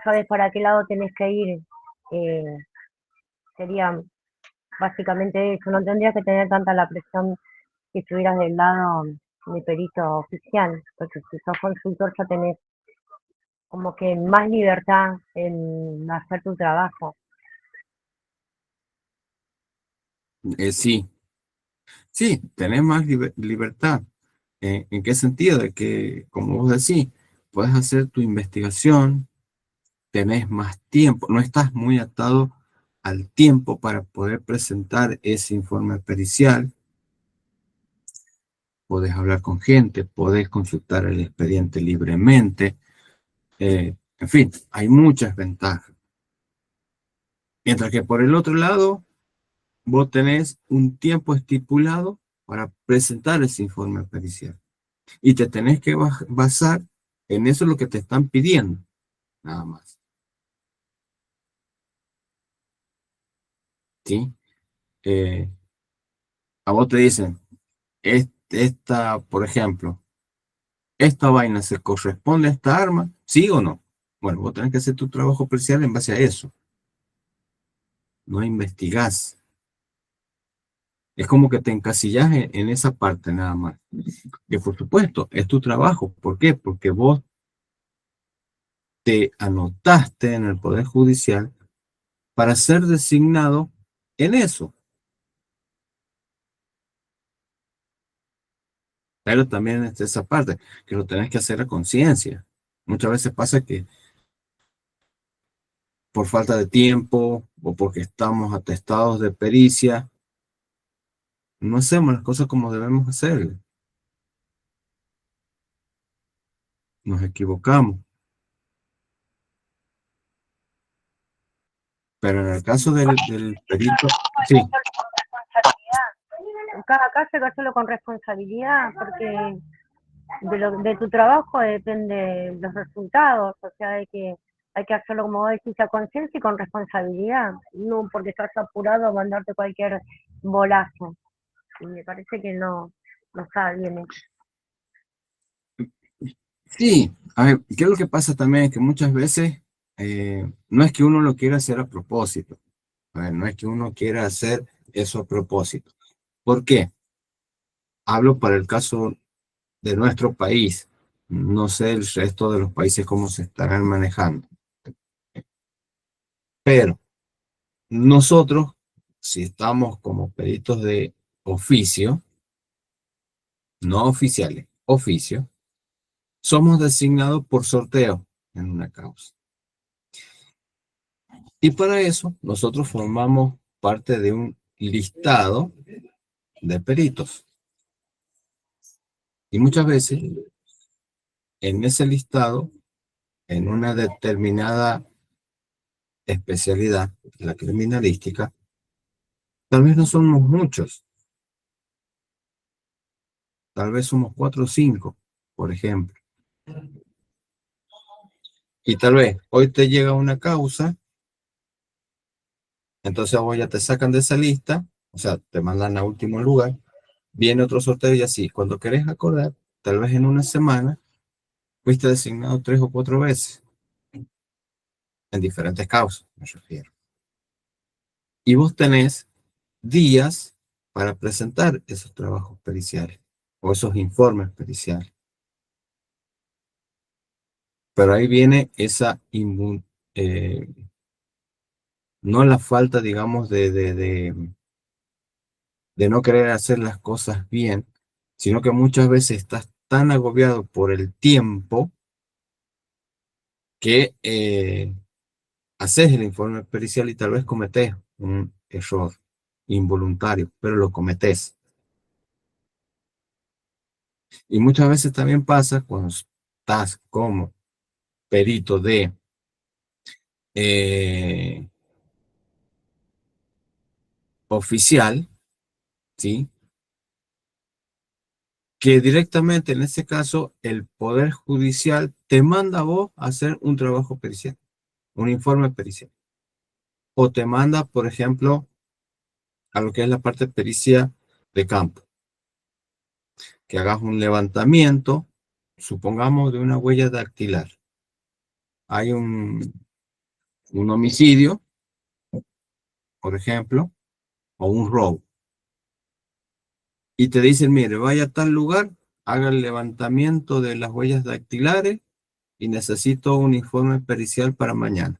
sabés para qué lado tenés que ir. Eh, Sería básicamente eso, no tendrías que tener tanta la presión si estuvieras del lado de perito oficial, porque si sos consultor ya tenés como que más libertad en hacer tu trabajo.
Sí, sí, tenés más libertad. ¿En qué sentido? De que, como vos decís, puedes hacer tu investigación, tenés más tiempo, no estás muy atado al tiempo para poder presentar ese informe pericial, podés hablar con gente, podés consultar el expediente libremente, en fin, hay muchas ventajas. Mientras que por el otro lado, vos tenés un tiempo estipulado para presentar ese informe pericial y te tenés que basar en eso lo que te están pidiendo, nada más. ¿Sí? Eh, a vos te dicen, esta, por ejemplo, esta vaina se corresponde a esta arma, ¿sí o no? Bueno, vos tenés que hacer tu trabajo pericial en base a eso. No investigás. Es como que te encasillas en esa parte nada más. Que por supuesto, es tu trabajo. ¿Por qué? Porque vos te anotaste en el Poder Judicial para ser designado en eso. Pero también está esa parte, que lo tenés que hacer a conciencia. Muchas veces pasa que por falta de tiempo o porque estamos atestados de pericia, no hacemos las cosas como debemos hacerlas. Nos equivocamos. Pero en el caso del perito, sí,
Cada caso hay que hacerlo con responsabilidad, porque de tu trabajo depende los resultados, o sea, hay que hacerlo como vos decís, a conciencia y con responsabilidad, no porque estás apurado a mandarte cualquier bolazo. Y me parece que no está bien hecho.
sí. A ver, ¿qué es lo que pasa también? Es que muchas veces no es que uno lo quiera hacer a propósito. A ver, no es que uno quiera hacer eso a propósito. ¿Por qué? Hablo para el caso de nuestro país. No sé el resto de los países cómo se estarán manejando. Pero nosotros, si estamos como peritos de oficio, no oficiales, oficio, somos designados por sorteo en una causa. Y para eso, nosotros formamos parte de un listado de peritos. Y muchas veces, en ese listado, en una determinada especialidad, la criminalística, tal vez no somos muchos, tal vez somos 4 o 5, por ejemplo. Y tal vez hoy te llega una causa, entonces vos ya te sacan de esa lista, o sea, te mandan a último lugar, viene otro sorteo y así. Cuando querés acordar, tal vez en una semana, fuiste designado 3 o 4 veces, en diferentes causas, me refiero. Y vos tenés días para presentar esos trabajos periciales o esos informes periciales. Pero ahí viene esa no la falta, digamos, de no querer hacer las cosas bien, sino que muchas veces estás tan agobiado por el tiempo que haces el informe pericial y tal vez cometés un error involuntario, pero lo cometés. Y muchas veces también pasa cuando estás como perito de eh, oficial, ¿sí? Que directamente en este caso el Poder Judicial te manda a vos a hacer un trabajo pericial, un informe pericial. O te manda, por ejemplo, a lo que es la parte de pericia de campo, que hagas un levantamiento, supongamos, de una huella dactilar. Hay un homicidio, por ejemplo, o un robo. Y te dicen, mire, vaya a tal lugar, haga el levantamiento de las huellas dactilares y necesito un informe pericial para mañana,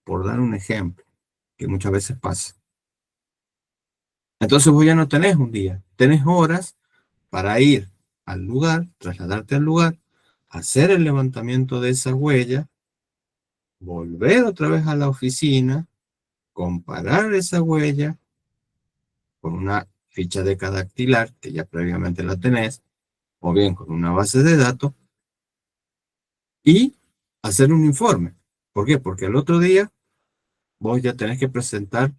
por dar un ejemplo, que muchas veces pasa. Entonces vos ya no tenés un día, tenés horas para ir al lugar, trasladarte al lugar, hacer el levantamiento de esa huella, volver otra vez a la oficina, comparar esa huella con una ficha de cadactilar, que ya previamente la tenés, o bien con una base de datos, y hacer un informe. ¿Por qué? Porque el otro día vos ya tenés que presentar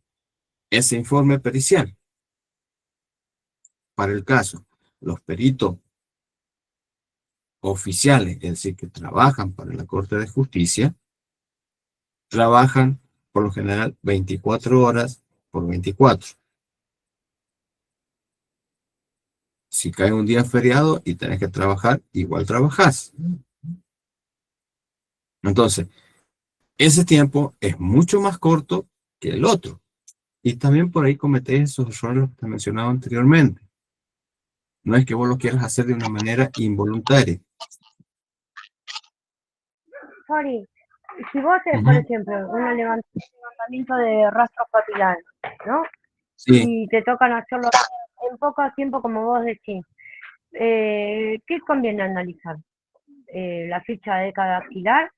ese informe pericial. Para el caso, los peritos oficiales, es decir, que trabajan para la Corte de Justicia, trabajan por lo general 24 horas por 24. Si cae un día feriado y tenés que trabajar, igual trabajás. Entonces, ese tiempo es mucho más corto que el otro. Y también por ahí cometés esos errores que te mencionaba anteriormente. No es que vos lo quieras hacer de una manera involuntaria.
Sorry, si vos haces, por ejemplo, un levantamiento de rastros papilares, ¿no?
Sí,
Y te tocan hacerlo en poco tiempo, como vos decís, ¿qué conviene analizar? ¿La ficha de cada dactilar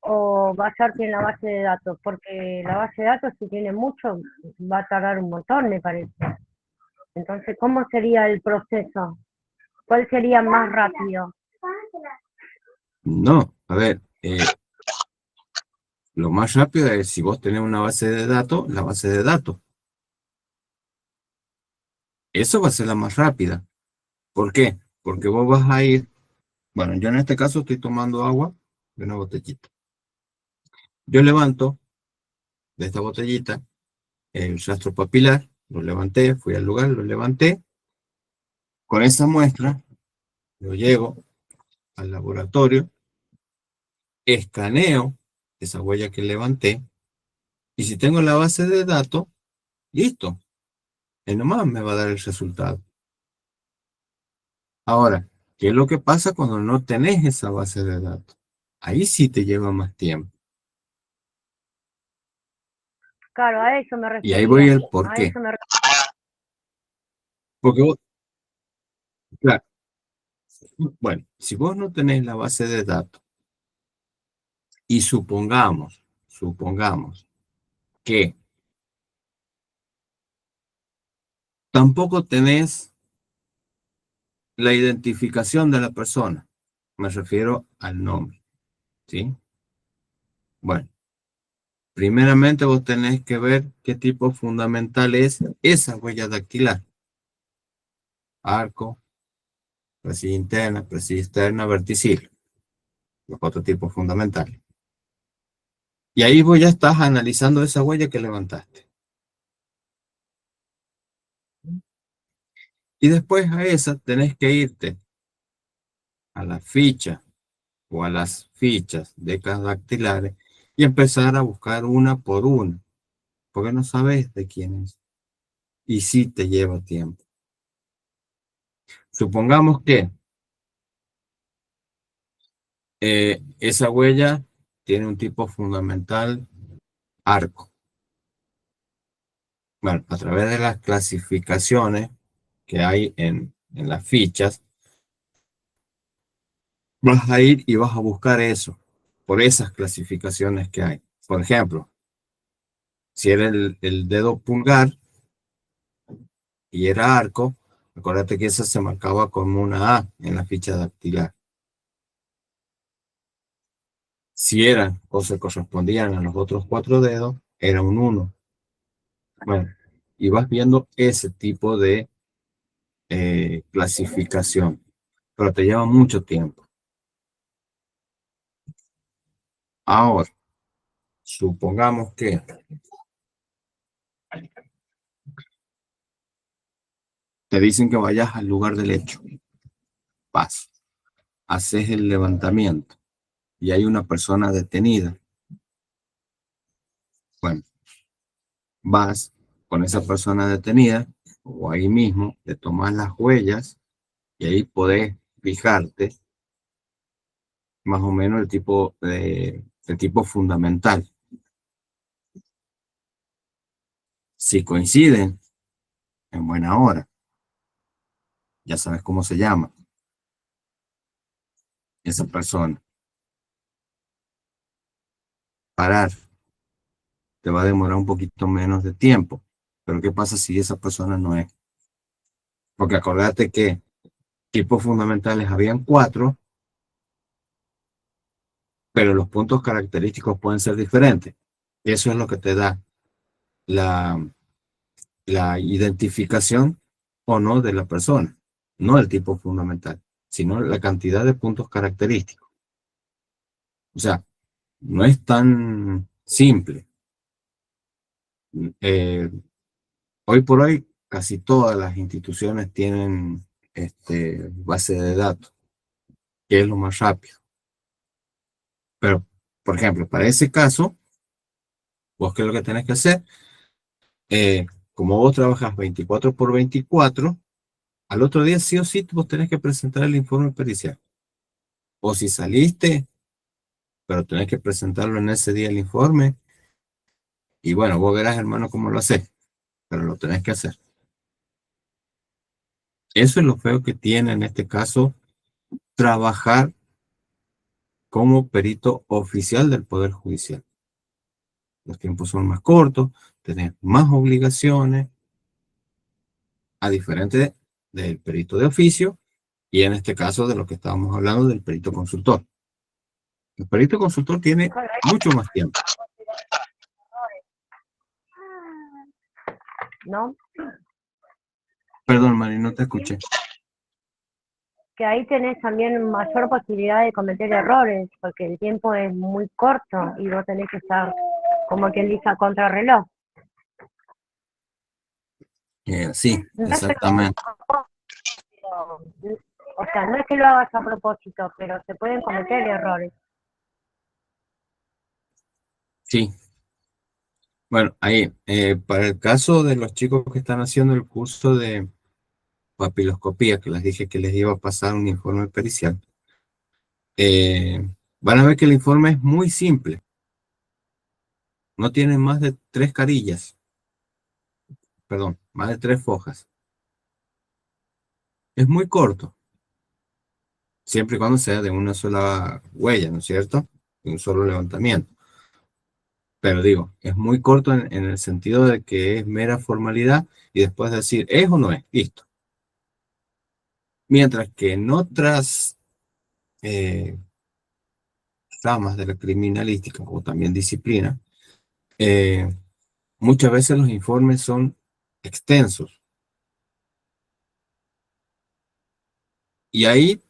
o basarte en la base de datos? Porque la base de datos, si tiene mucho, va a tardar un montón, me parece. Entonces, ¿cómo sería el proceso? ¿Cuál sería más rápido?
No, a ver, lo más rápido es si vos tenés una base de datos, la base de datos. Eso va a ser la más rápida. ¿Por qué? Porque vos vas a ir, bueno, yo en este caso estoy tomando agua de una botellita. Yo levanto de esta botellita el rastro papilar, lo levanté, fui al lugar, lo levanté. Con esa muestra, lo llevo al laboratorio, escaneo esa huella que levanté, y si tengo la base de datos, listo, y nomás me va a dar el resultado. Ahora, ¿qué es lo que pasa cuando no tenés esa base de datos? Ahí sí te lleva más tiempo.
Claro, a eso me
Y ahí voy
refería.
el por
A
qué.
eso me
Porque vos, claro, bueno, si vos no tenés la base de datos y supongamos que tampoco tenés la identificación de la persona, me refiero al nombre, ¿sí? Bueno, primeramente vos tenés que ver qué tipo fundamental es esa huella dactilar. Arco, presilla interna, presilla externa, verticil, los cuatro tipos fundamentales. Y ahí vos ya estás analizando esa huella que levantaste. Y después a esa tenés que irte a la ficha o a las fichas de cada dactilares y empezar a buscar una por una, porque no sabes de quién es. Y sí te lleva tiempo. Supongamos que esa huella tiene un tipo fundamental arco. Bueno, a través de las clasificaciones que hay en las fichas, vas a ir y vas a buscar eso, por esas clasificaciones que hay. Por ejemplo, si era el dedo pulgar y era arco, acuérdate que esa se marcaba como una A en la ficha dactilar. Si eran o se correspondían a los otros cuatro dedos, era un 1. Bueno, y vas viendo ese tipo de clasificación, pero te lleva mucho tiempo. Ahora, supongamos que te dicen que vayas al lugar del hecho. Vas, haces el levantamiento y hay una persona detenida. Bueno, vas con esa persona detenida o ahí mismo, te tomas las huellas y ahí podés fijarte más o menos el tipo fundamental. Si coinciden, en buena hora, ya sabes cómo se llama esa persona. Parar te va a demorar un poquito menos de tiempo, pero ¿qué pasa si esa persona no es? Porque acordate que tipos fundamentales habían 4, pero los puntos característicos pueden ser diferentes. Eso es lo que te da la, la identificación o no de la persona, no el tipo fundamental, sino la cantidad de puntos característicos. O sea, no es tan simple. Eh, Hoy por hoy, casi todas las instituciones tienen base de datos, que es lo más rápido. Pero, por ejemplo, para ese caso, vos qué es lo que tenés que hacer. Como vos trabajas 24 por 24, al otro día sí o sí vos tenés que presentar el informe pericial. O si saliste, pero tenés que presentarlo en ese día el informe. Y bueno, vos verás, hermano, cómo lo haces, pero lo tenés que hacer. Eso es lo feo que tiene en este caso trabajar como perito oficial del Poder Judicial. Los tiempos son más cortos, tenés más obligaciones, a diferente del perito de oficio, y en este caso de lo que estábamos hablando del perito consultor. El perito consultor tiene mucho más tiempo.
¿No?
Perdón, Mari, no te escuché.
Que ahí tenés también mayor posibilidad de cometer errores, porque el tiempo es muy corto y vos tenés que estar, como quien dice, a contrarreloj.
Sí,
No es que
exactamente.
o sea, no es que lo hagas a propósito, pero se pueden cometer errores.
Sí. Bueno, ahí, para el caso de los chicos que están haciendo el curso de papiloscopía, que les dije que les iba a pasar un informe pericial, van a ver que el informe es muy simple. No tiene más de 3 carillas. Perdón, más de 3 fojas. Es muy corto, siempre y cuando sea de una sola huella, ¿no es cierto? De un solo levantamiento. Pero digo, es muy corto en el sentido de que es mera formalidad y después decir, ¿es o no es? Listo. Mientras que en otras ramas de la criminalística o también disciplina, eh, muchas veces los informes son extensos. Y ahí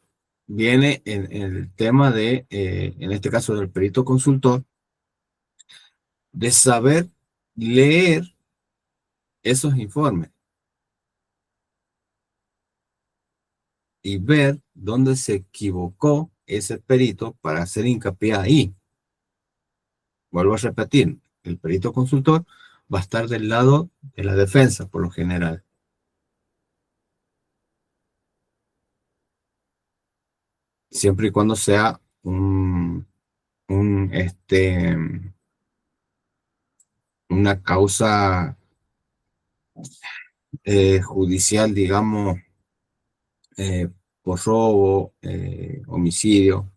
viene el tema de, en este caso del perito consultor, de saber leer esos informes y ver dónde se equivocó ese perito para hacer hincapié ahí. Vuelvo a repetir, el perito consultor va a estar del lado de la defensa por lo general. Siempre y cuando sea un, este, una causa judicial, digamos, eh, por robo, homicidio,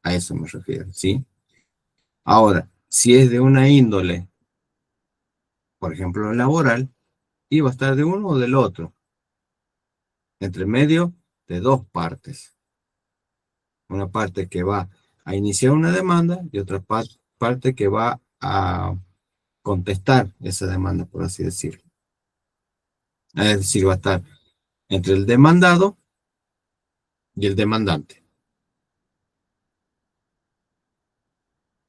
a eso me refiero, ¿sí? Ahora, si es de una índole, por ejemplo, laboral, y va a estar de uno o del otro, entre medio de dos partes. Una parte que va a iniciar una demanda y otra parte que va a contestar esa demanda, por así decirlo. Es decir, va a estar entre el demandado y el demandante,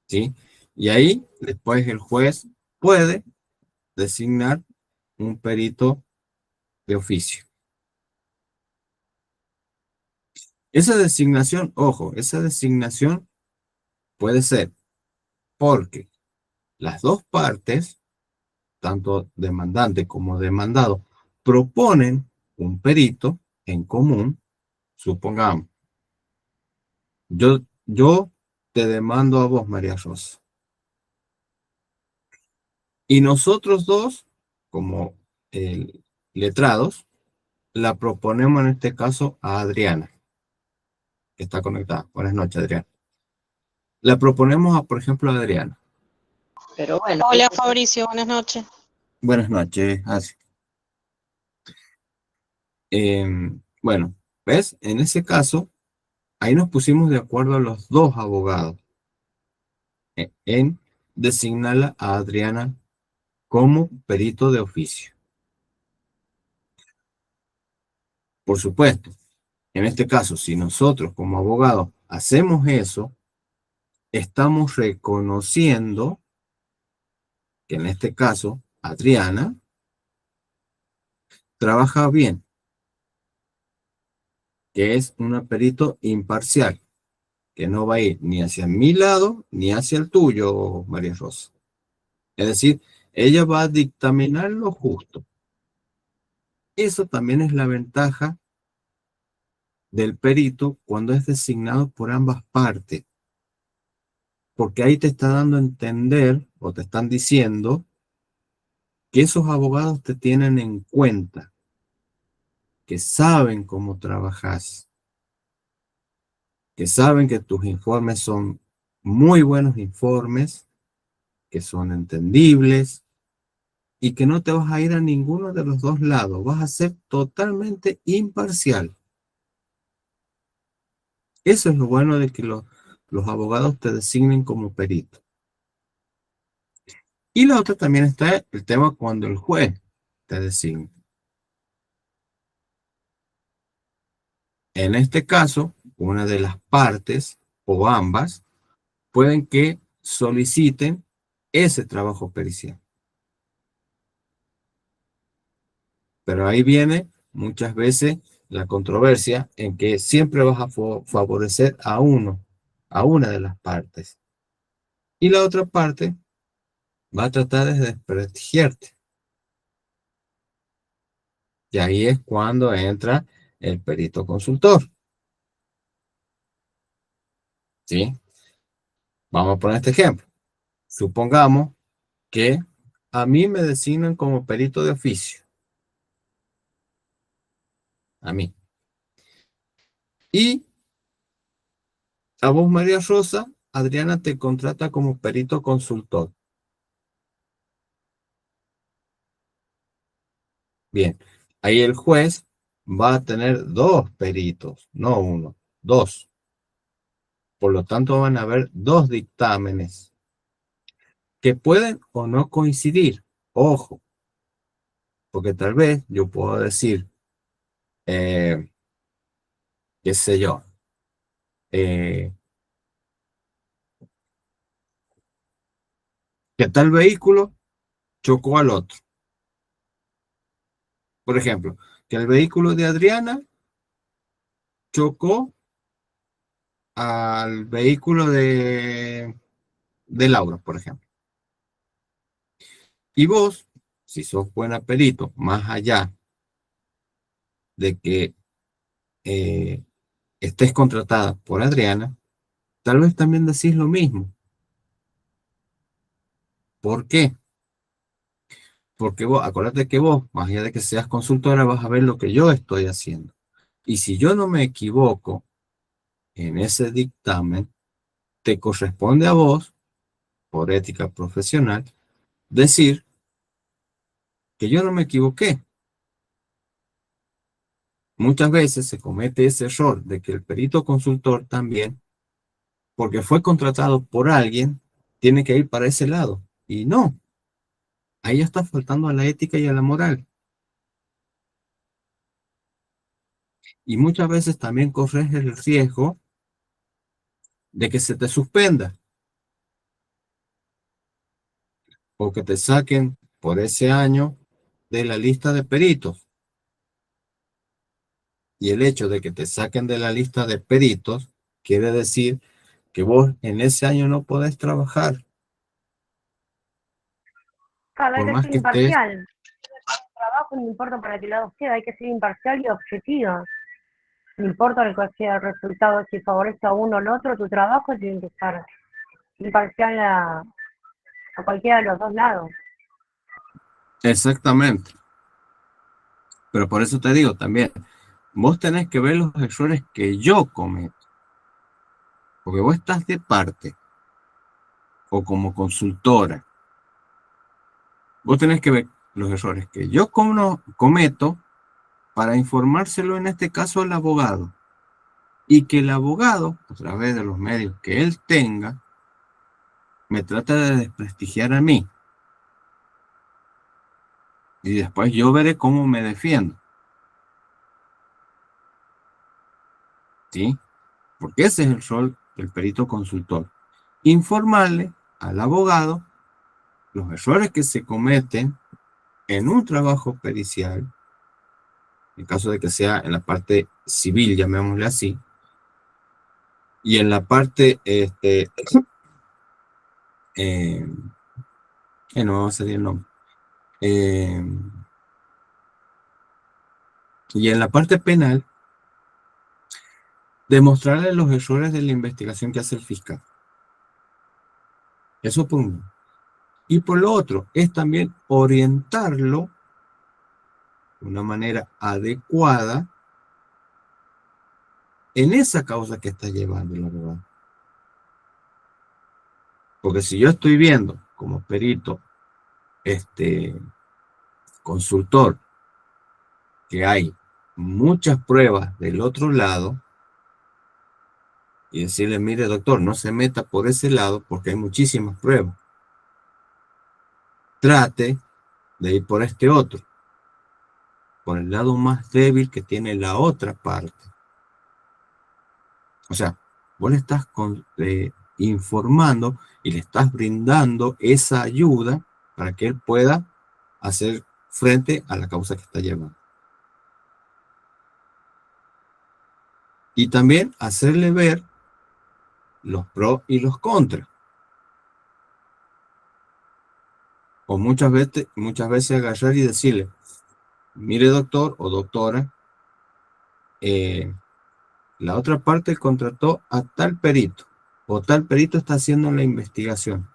¿sí? Y ahí después el juez puede designar un perito de oficio. Esa designación, ojo, esa designación puede ser porque las dos partes, tanto demandante como demandado, proponen un perito en común. Supongamos, yo te demando a vos, María Rosa, y nosotros dos, como letrados, la proponemos en este caso a Adriana, que está conectada. Buenas noches, Adriana. La proponemos, por ejemplo, a Adriana.
Pero bueno. Hola Fabricio, buenas noches.
Buenas noches, así. Bueno, ¿ves? En ese caso, ahí nos pusimos de acuerdo a los dos abogados en designarla a Adriana como perito de oficio. Por supuesto, en este caso, si nosotros como abogados hacemos eso, estamos reconociendo que en este caso Adriana trabaja bien, que es una perito imparcial, que no va a ir ni hacia mi lado ni hacia el tuyo, María Rosa. Es decir, ella va a dictaminar lo justo. Eso también es la ventaja del perito cuando es designado por ambas partes, porque ahí te está dando a entender o te están diciendo que esos abogados te tienen en cuenta, que saben cómo trabajas. que saben que tus informes son muy buenos informes, que son entendibles y que no te vas a ir a ninguno de los dos lados. Vas a ser totalmente imparcial. Eso es lo bueno de que los abogados te designen como perito. Y la otra también está el tema cuando el juez te designa. En este caso, una de las partes o ambas pueden que soliciten ese trabajo pericial. Pero ahí viene muchas veces la controversia en que siempre vas a favorecer a una de las partes. Y la otra parte va a tratar de desprestigiarte. Y ahí es cuando entra el perito consultor. ¿Sí? Vamos a poner este ejemplo. Supongamos que a mí me designan como perito de oficio. A mí. Y a vos, María Rosa, Adriana te contrata como perito consultor. Bien, ahí el juez va a tener dos peritos, no uno, dos. Por lo tanto, van a haber dos dictámenes que pueden o no coincidir. Ojo, porque tal vez yo puedo decir, qué sé yo, eh, que tal vehículo chocó al otro. Por ejemplo, que el vehículo de Adriana chocó al vehículo de Laura, por ejemplo. Y vos, si sos buena perito, más allá de que estés contratada por Adriana, tal vez también decís lo mismo. ¿Por qué? Porque vos, acuérdate que vos, más allá de que seas consultora, vas a ver lo que yo estoy haciendo. Y si yo no me equivoco en ese dictamen, te corresponde a vos, por ética profesional, decir que yo no me equivoqué. Muchas veces se comete ese error de que el perito consultor también, porque fue contratado por alguien, tiene que ir para ese lado. Y no, ahí ya está faltando a la ética y a la moral. Y muchas veces también corres el riesgo de que se te suspenda o que te saquen por ese año de la lista de peritos. Y el hecho de que te saquen de la lista de peritos quiere decir que vos en ese año no podés trabajar.
Claro, hay
Por
que
más
ser
que estés,
imparcial. Trabajo no importa para qué lado sea, hay que ser imparcial y objetivo. No importa el cual sea el resultado, si favorece a uno o al otro, tu trabajo tiene que estar imparcial a cualquiera de los dos lados.
exactamente. Pero por eso te digo también, vos tenés que ver los errores que yo cometo. Porque vos estás de parte o como consultora. Vos tenés que ver los errores que yo cometo para informárselo en este caso al abogado. Y que el abogado, a través de los medios que él tenga, me trata de desprestigiar a mí. Y después yo veré cómo me defiendo. ¿Sí? Porque ese es el rol del perito consultor. Informarle al abogado los errores que se cometen en un trabajo pericial, en caso de que sea en la parte civil, llamémosle así, y en la parte, no vamos a salir el nombre, eh, y en la parte penal, demostrarle los errores de la investigación que hace el fiscal. Eso por uno. Y por lo otro, es también orientarlo de una manera adecuada en esa causa que está llevando el abogado. Porque si yo estoy viendo como perito, consultor, que hay muchas pruebas del otro lado, y decirle, mire doctor, no se meta por ese lado porque hay muchísimas pruebas. Trate de ir por este otro, por el lado más débil que tiene la otra parte. O sea, vos le estás informando y le estás brindando esa ayuda para que él pueda hacer frente a la causa que está llevando. Y también hacerle ver los pros y los contras. O muchas veces agarrar y decirle, mire doctor o doctora, la otra parte contrató a tal perito, o tal perito está haciendo la investigación,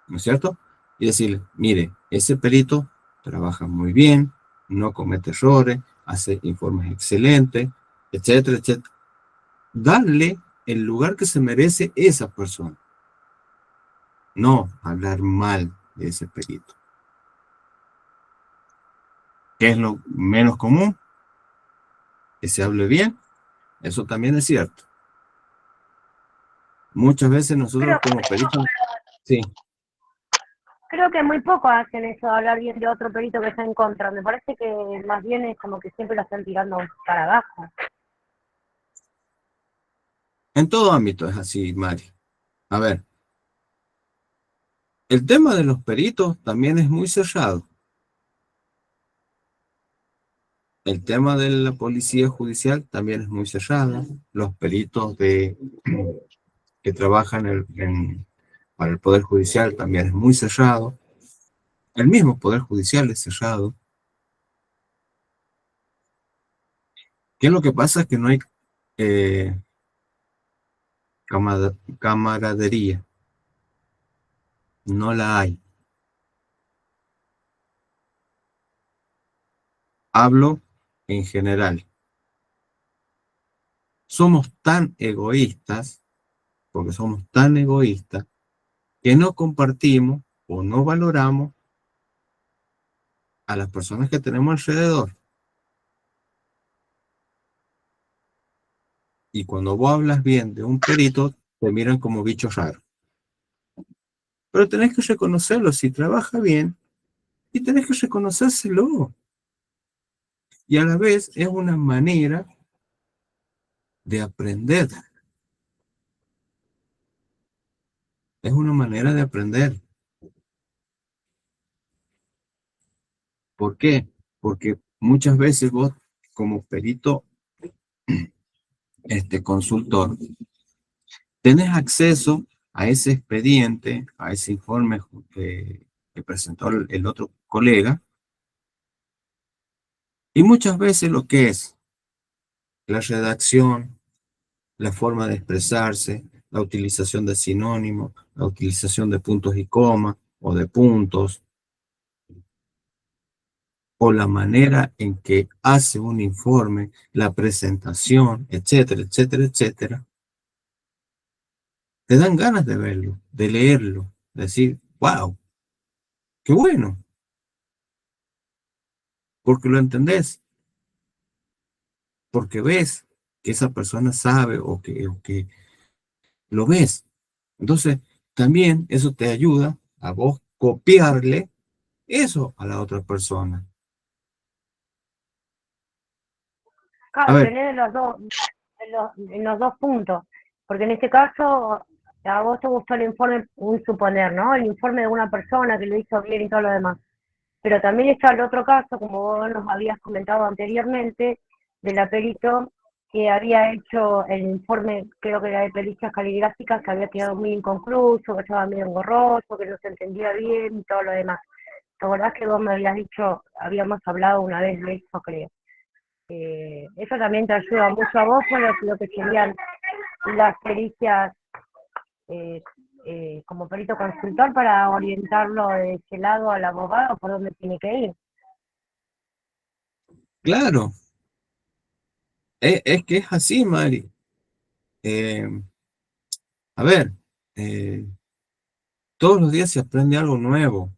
¿no es cierto? Y decirle, mire, ese perito trabaja muy bien, no comete errores, hace informes excelentes, etcétera, etcétera. Darle el lugar que se merece esa persona. No hablar mal de ese perito. ¿Qué es lo menos común? Que se hable bien. Eso también es cierto. Muchas veces nosotros como peritos... Sí.
Creo que muy poco hacen eso, hablar bien de otro perito que está en contra. Me parece que más bien es como que siempre la están tirando para abajo.
En todo ámbito es así, Mari. A ver, el tema de los peritos también es muy cerrado. El tema de la policía judicial también es muy cerrado. Los peritos que trabajan para el Poder Judicial también es muy cerrado. El mismo Poder Judicial es cerrado. ¿Qué es lo que pasa? Es que no hay camaradería. No la hay. Hablo en general. Somos tan egoístas, porque somos tan egoístas, que no compartimos o no valoramos a las personas que tenemos alrededor. Y cuando vos hablas bien de un perito, te miran como bicho raro. Pero tenés que reconocerlo si trabaja bien y tenés que reconocérselo. Y a la vez es una manera de aprender. Es una manera de aprender. ¿Por qué? Porque muchas veces vos, como perito, consultor, tenés acceso a ese expediente, a ese informe que presentó el otro colega, y muchas veces lo que es la redacción, la forma de expresarse, la utilización de sinónimos, la utilización de puntos y comas o de puntos, o la manera en que hace un informe, la presentación, etcétera, etcétera, etcétera, te dan ganas de verlo, de leerlo, de decir, wow, qué bueno, porque lo entendés, porque ves que esa persona sabe o que lo ves. Entonces, también eso te ayuda a vos copiarle eso a la otra persona. A
Claro,
ver,
tenés en los dos puntos, porque en este caso a vos te gustó el informe, un suponer, ¿no? El informe de una persona que lo hizo bien y todo lo demás. Pero también está el otro caso, como vos nos habías comentado anteriormente, de la perito que había hecho el informe, creo que era de pericias caligráficas, que había quedado muy inconcluso, que estaba medio engorroso, que no se entendía bien y todo lo demás. La verdad es que vos me habías dicho, habíamos hablado una vez de eso, creo. Eso también te ayuda mucho a vos con lo que serían las pericias eh, como perito consultor para orientarlo de ese lado al abogado por dónde tiene que ir.
claro, Es que es así, Mari. Eh, a ver, eh, todos los días se aprende algo nuevo.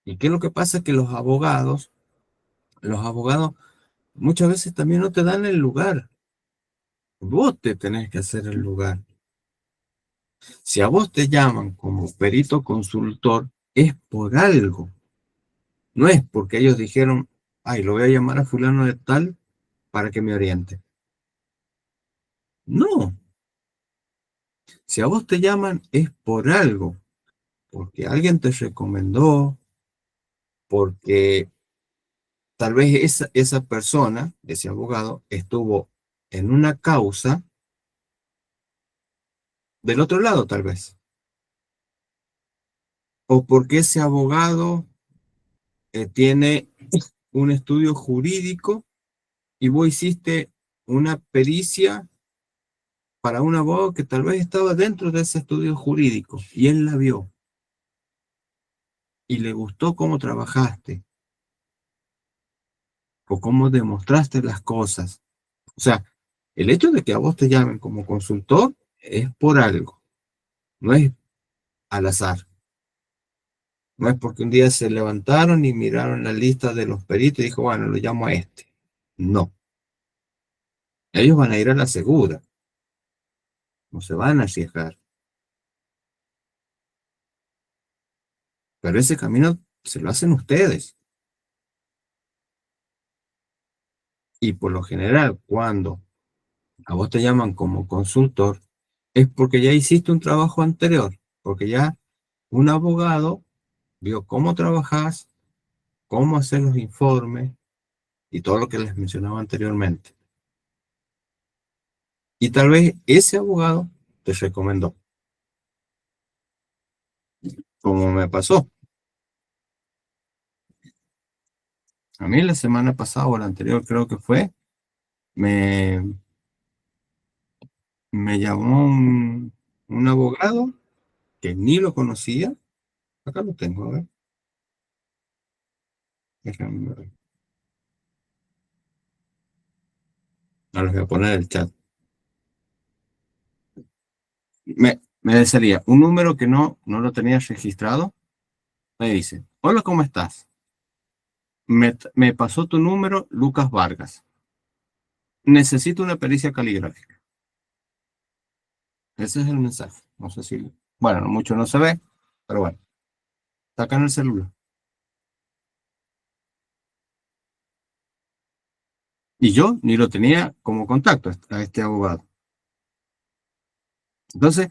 ¿Y qué es lo que pasa? Que los abogados muchas veces también no te dan el lugar. Vos te tenés que hacer el lugar. Si a vos te llaman como perito consultor, es por algo. No es porque ellos dijeron, ay, lo voy a llamar a fulano de tal para que me oriente. No, si a vos te llaman es por algo, porque alguien te recomendó, porque tal vez esa persona, ese abogado, estuvo en una causa del otro lado, tal vez. O porque ese abogado tiene un estudio jurídico y vos hiciste una pericia para un abogado que tal vez estaba dentro de ese estudio jurídico y él la vio y le gustó cómo trabajaste o cómo demostraste las cosas. O sea, el hecho de que a vos te llamen como consultor es por algo, no es al azar. No es porque un día se levantaron y miraron la lista de los peritos y dijo, bueno, lo llamo a este. No, ellos van a ir a la segura, no se van a arriesgar. Pero ese camino se lo hacen ustedes. Y por lo general, cuando a vos te llaman como consultor, es porque ya hiciste un trabajo anterior, porque ya un abogado vio cómo trabajás, cómo hacer los informes y todo lo que les mencionaba anteriormente. Y tal vez ese abogado te recomendó, como me pasó. A mí la semana pasada o la anterior creo que fue, me, me llamó un abogado que ni lo conocía. Acá lo tengo, a ver. Déjame ver. Ahora les voy a poner el chat. Me desearía un número que no lo tenía registrado. Me dice, hola, ¿cómo estás? Me pasó tu número, Lucas Vargas. Necesito una pericia caligráfica. Ese es el mensaje. No sé si, bueno, mucho no se ve, pero bueno, está acá en el celular. Y yo ni lo tenía como contacto a este abogado. Entonces,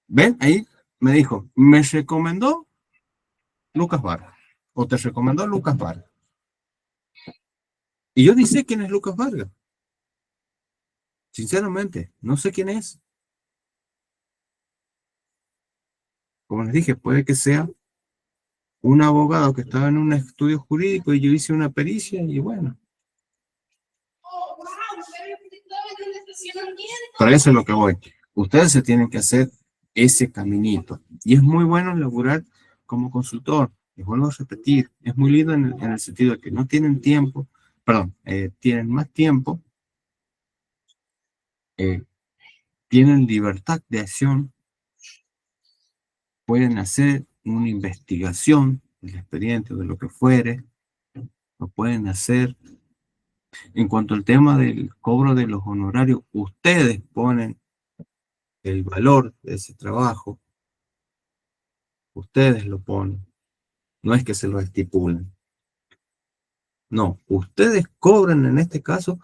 ven, ahí me dijo, me recomendó Lucas Vargas. O te recomendó Lucas Vargas. Y yo ni sé quién es Lucas Vargas. Sinceramente, no sé quién es. Como les dije, puede que sea un abogado que estaba en un estudio jurídico y yo hice una pericia y bueno. Para eso es lo que voy. Ustedes se tienen que hacer ese caminito. Y es muy bueno laburar como consultor. Les vuelvo a repetir, es muy lindo en el sentido de que no tienen tiempo, perdón, tienen más tiempo, eh, tienen libertad de acción, pueden hacer una investigación del expediente o de lo que fuere, lo pueden hacer. En cuanto al tema del cobro de los honorarios, ustedes ponen el valor de ese trabajo, ustedes lo ponen, no es que se lo estipulen. No, ustedes cobran en este caso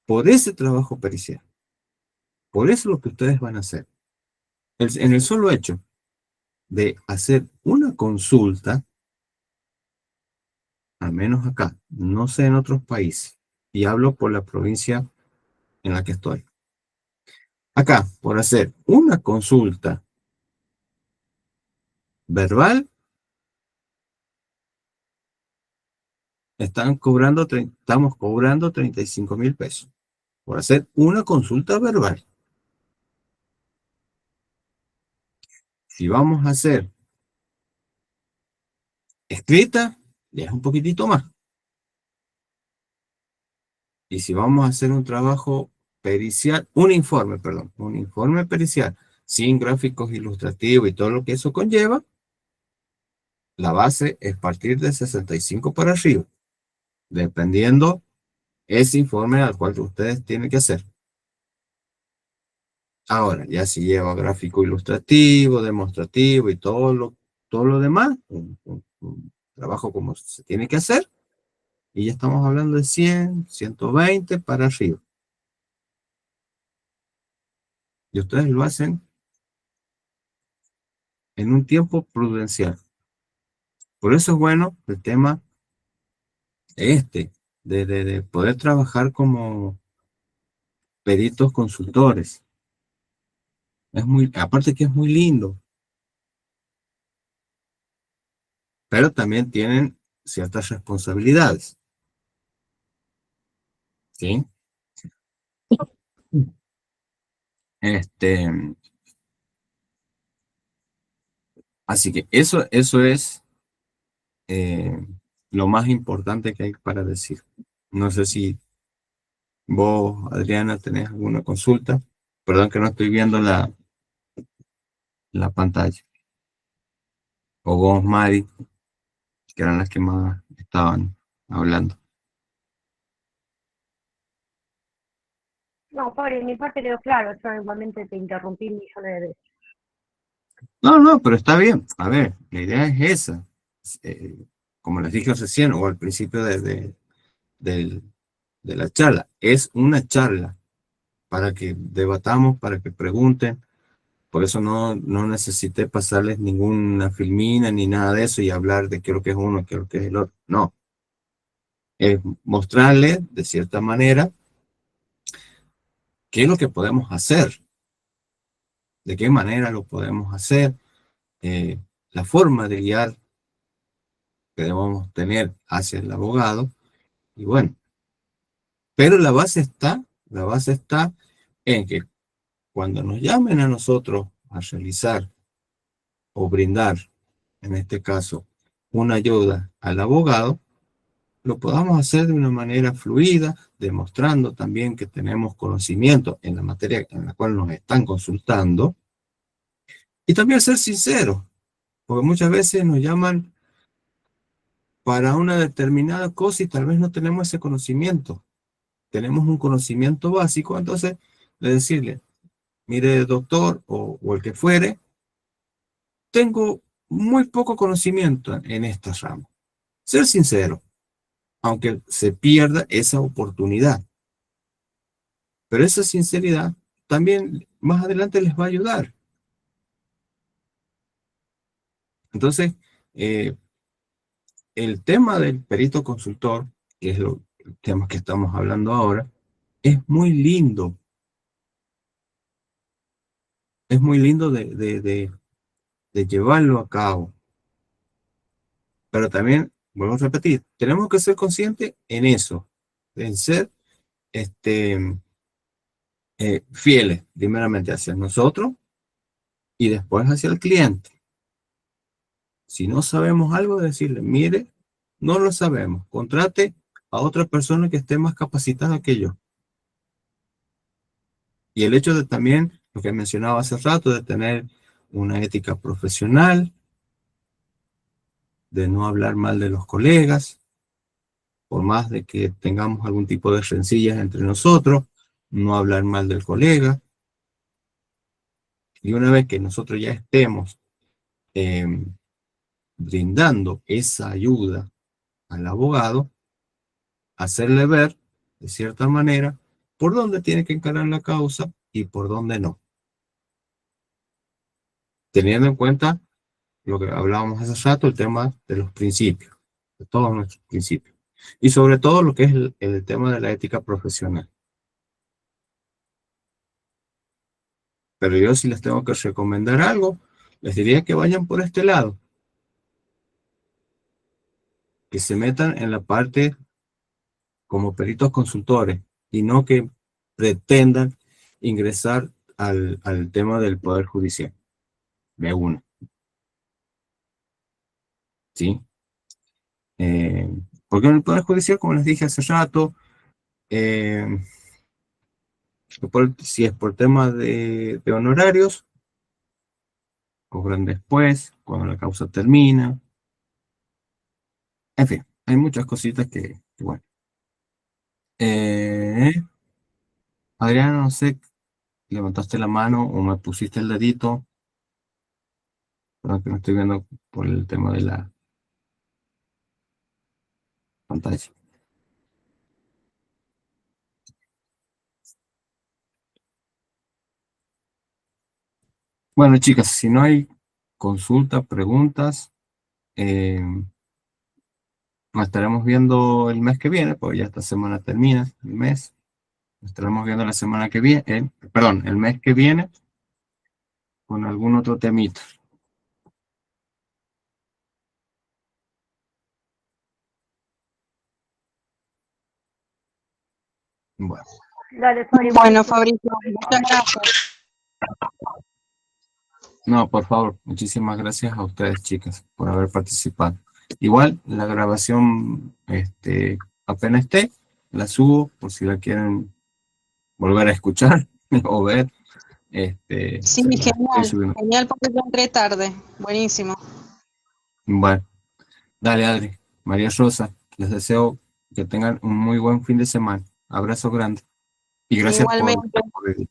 por ese trabajo pericial. Por eso es lo que ustedes van a hacer. En el solo hecho de hacer una consulta, al menos acá, no sé en otros países, y hablo por la provincia en la que estoy. Acá, por hacer una consulta verbal, estamos cobrando 35.000 pesos por hacer una consulta verbal. Si vamos a hacer escrita, ya es un poquitito más. Y si vamos a hacer un trabajo pericial, un informe, perdón, un informe pericial, sin gráficos ilustrativos y todo lo que eso conlleva, la base es partir de 65 para arriba, dependiendo ese informe al cual ustedes tienen que hacer. Ahora, ya si lleva gráfico ilustrativo, demostrativo y todo lo demás, un trabajo como se tiene que hacer, y ya estamos hablando de 100, 120 para arriba. Y ustedes lo hacen en un tiempo prudencial. Por eso es bueno el tema de poder trabajar como peritos consultores. Aparte que es muy lindo, pero también tienen ciertas responsabilidades, ¿sí? Este, así que eso es lo más importante que hay para decir. No sé si vos, Adriana, tenés alguna consulta. Perdón que no estoy viendo la pantalla. O vos, Mari, que eran las que más estaban hablando.
No, por mi parte quedó claro, yo igualmente te interrumpí millones de veces.
No, pero está bien. A ver, la idea es esa. Eh, Como les dije recién, o al principio del- de la charla, es una charla para que debatamos, para que pregunten. Por eso no necesité pasarles ninguna filmina ni nada de eso y hablar de qué es lo que es uno, qué es lo que es el otro. No, es mostrarles de cierta manera qué es lo que podemos hacer, de qué manera lo podemos hacer, eh, la forma de guiar que debemos tener hacia el abogado. Y bueno, pero la base está en que cuando nos llamen a nosotros a realizar o brindar, en este caso, una ayuda al abogado, lo podamos hacer de una manera fluida, demostrando también que tenemos conocimiento en la materia en la cual nos están consultando, y también ser sinceros, porque muchas veces nos llaman para una determinada cosa y tal vez no tenemos ese conocimiento. Tenemos un conocimiento básico, entonces de decirle, mire doctor o el que fuere, tengo muy poco conocimiento en esta rama. Ser sincero, aunque se pierda esa oportunidad. Pero esa sinceridad también más adelante les va a ayudar. Entonces, eh, el tema del perito consultor, que es el tema que estamos hablando ahora, es muy lindo de llevarlo a cabo. Pero también, vuelvo a repetir, tenemos que ser conscientes en eso, en ser este, fieles, primeramente hacia nosotros y después hacia el cliente. Si no sabemos algo, decirle, mire, no lo sabemos, contrate a otra persona que esté más capacitada que yo. Y el hecho de también, lo que mencionaba hace rato, de tener una ética profesional, de no hablar mal de los colegas, por más de que tengamos algún tipo de rencillas entre nosotros, no hablar mal del colega. Y una vez que nosotros ya estemos eh, brindando esa ayuda al abogado, hacerle ver, de cierta manera, por dónde tiene que encarar la causa y por dónde no. Teniendo en cuenta lo que hablábamos hace rato, el tema de los principios, de todos nuestros principios. Y sobre todo lo que es el tema de la ética profesional. Pero yo si les tengo que recomendar algo, les diría que vayan por este lado, que se metan en la parte como peritos consultores y no que pretendan ingresar al tema del Poder Judicial de uno, ¿sí? Porque en el Poder Judicial, como les dije hace rato, Eh, si es por temas de honorarios, cobran después, cuando la causa termina. En fin, hay muchas cositas que bueno. Eh, Adriana, no sé, levantaste la mano o me pusiste el dedito, pero que no estoy viendo por el tema de la pantalla. Bueno, chicas, si no hay consultas, preguntas, nos estaremos viendo el mes que viene, porque ya esta semana termina el mes. Nos estaremos viendo la semana que viene, perdón, el mes que viene, con algún otro temita. Bueno,
Dale, Fabri,
Bueno,
buenísimo.
Fabricio, muchas gracias.
no, por favor, muchísimas gracias a ustedes, chicas, por haber participado. Igual, la grabación, apenas esté, la subo por si la quieren volver a escuchar o ver.
Sí,
Se la estoy
genial,
subiendo.
genial porque yo entré tarde. Buenísimo.
Bueno, dale, Adri. María Rosa, les deseo que tengan un muy buen fin de semana. Abrazo grande. Y gracias
Igualmente.
por venir.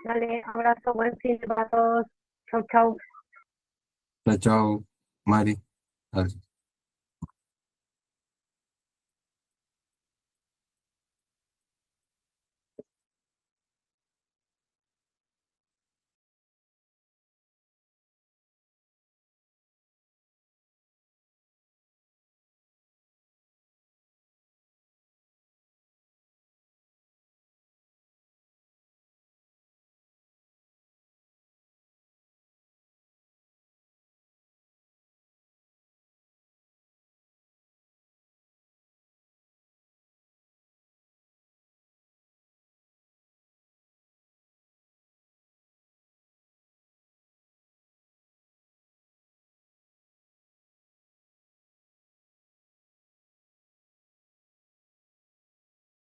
Dale, abrazo, buen fin para todos. Chau, chau.
Chao, chao, Mari. Adri.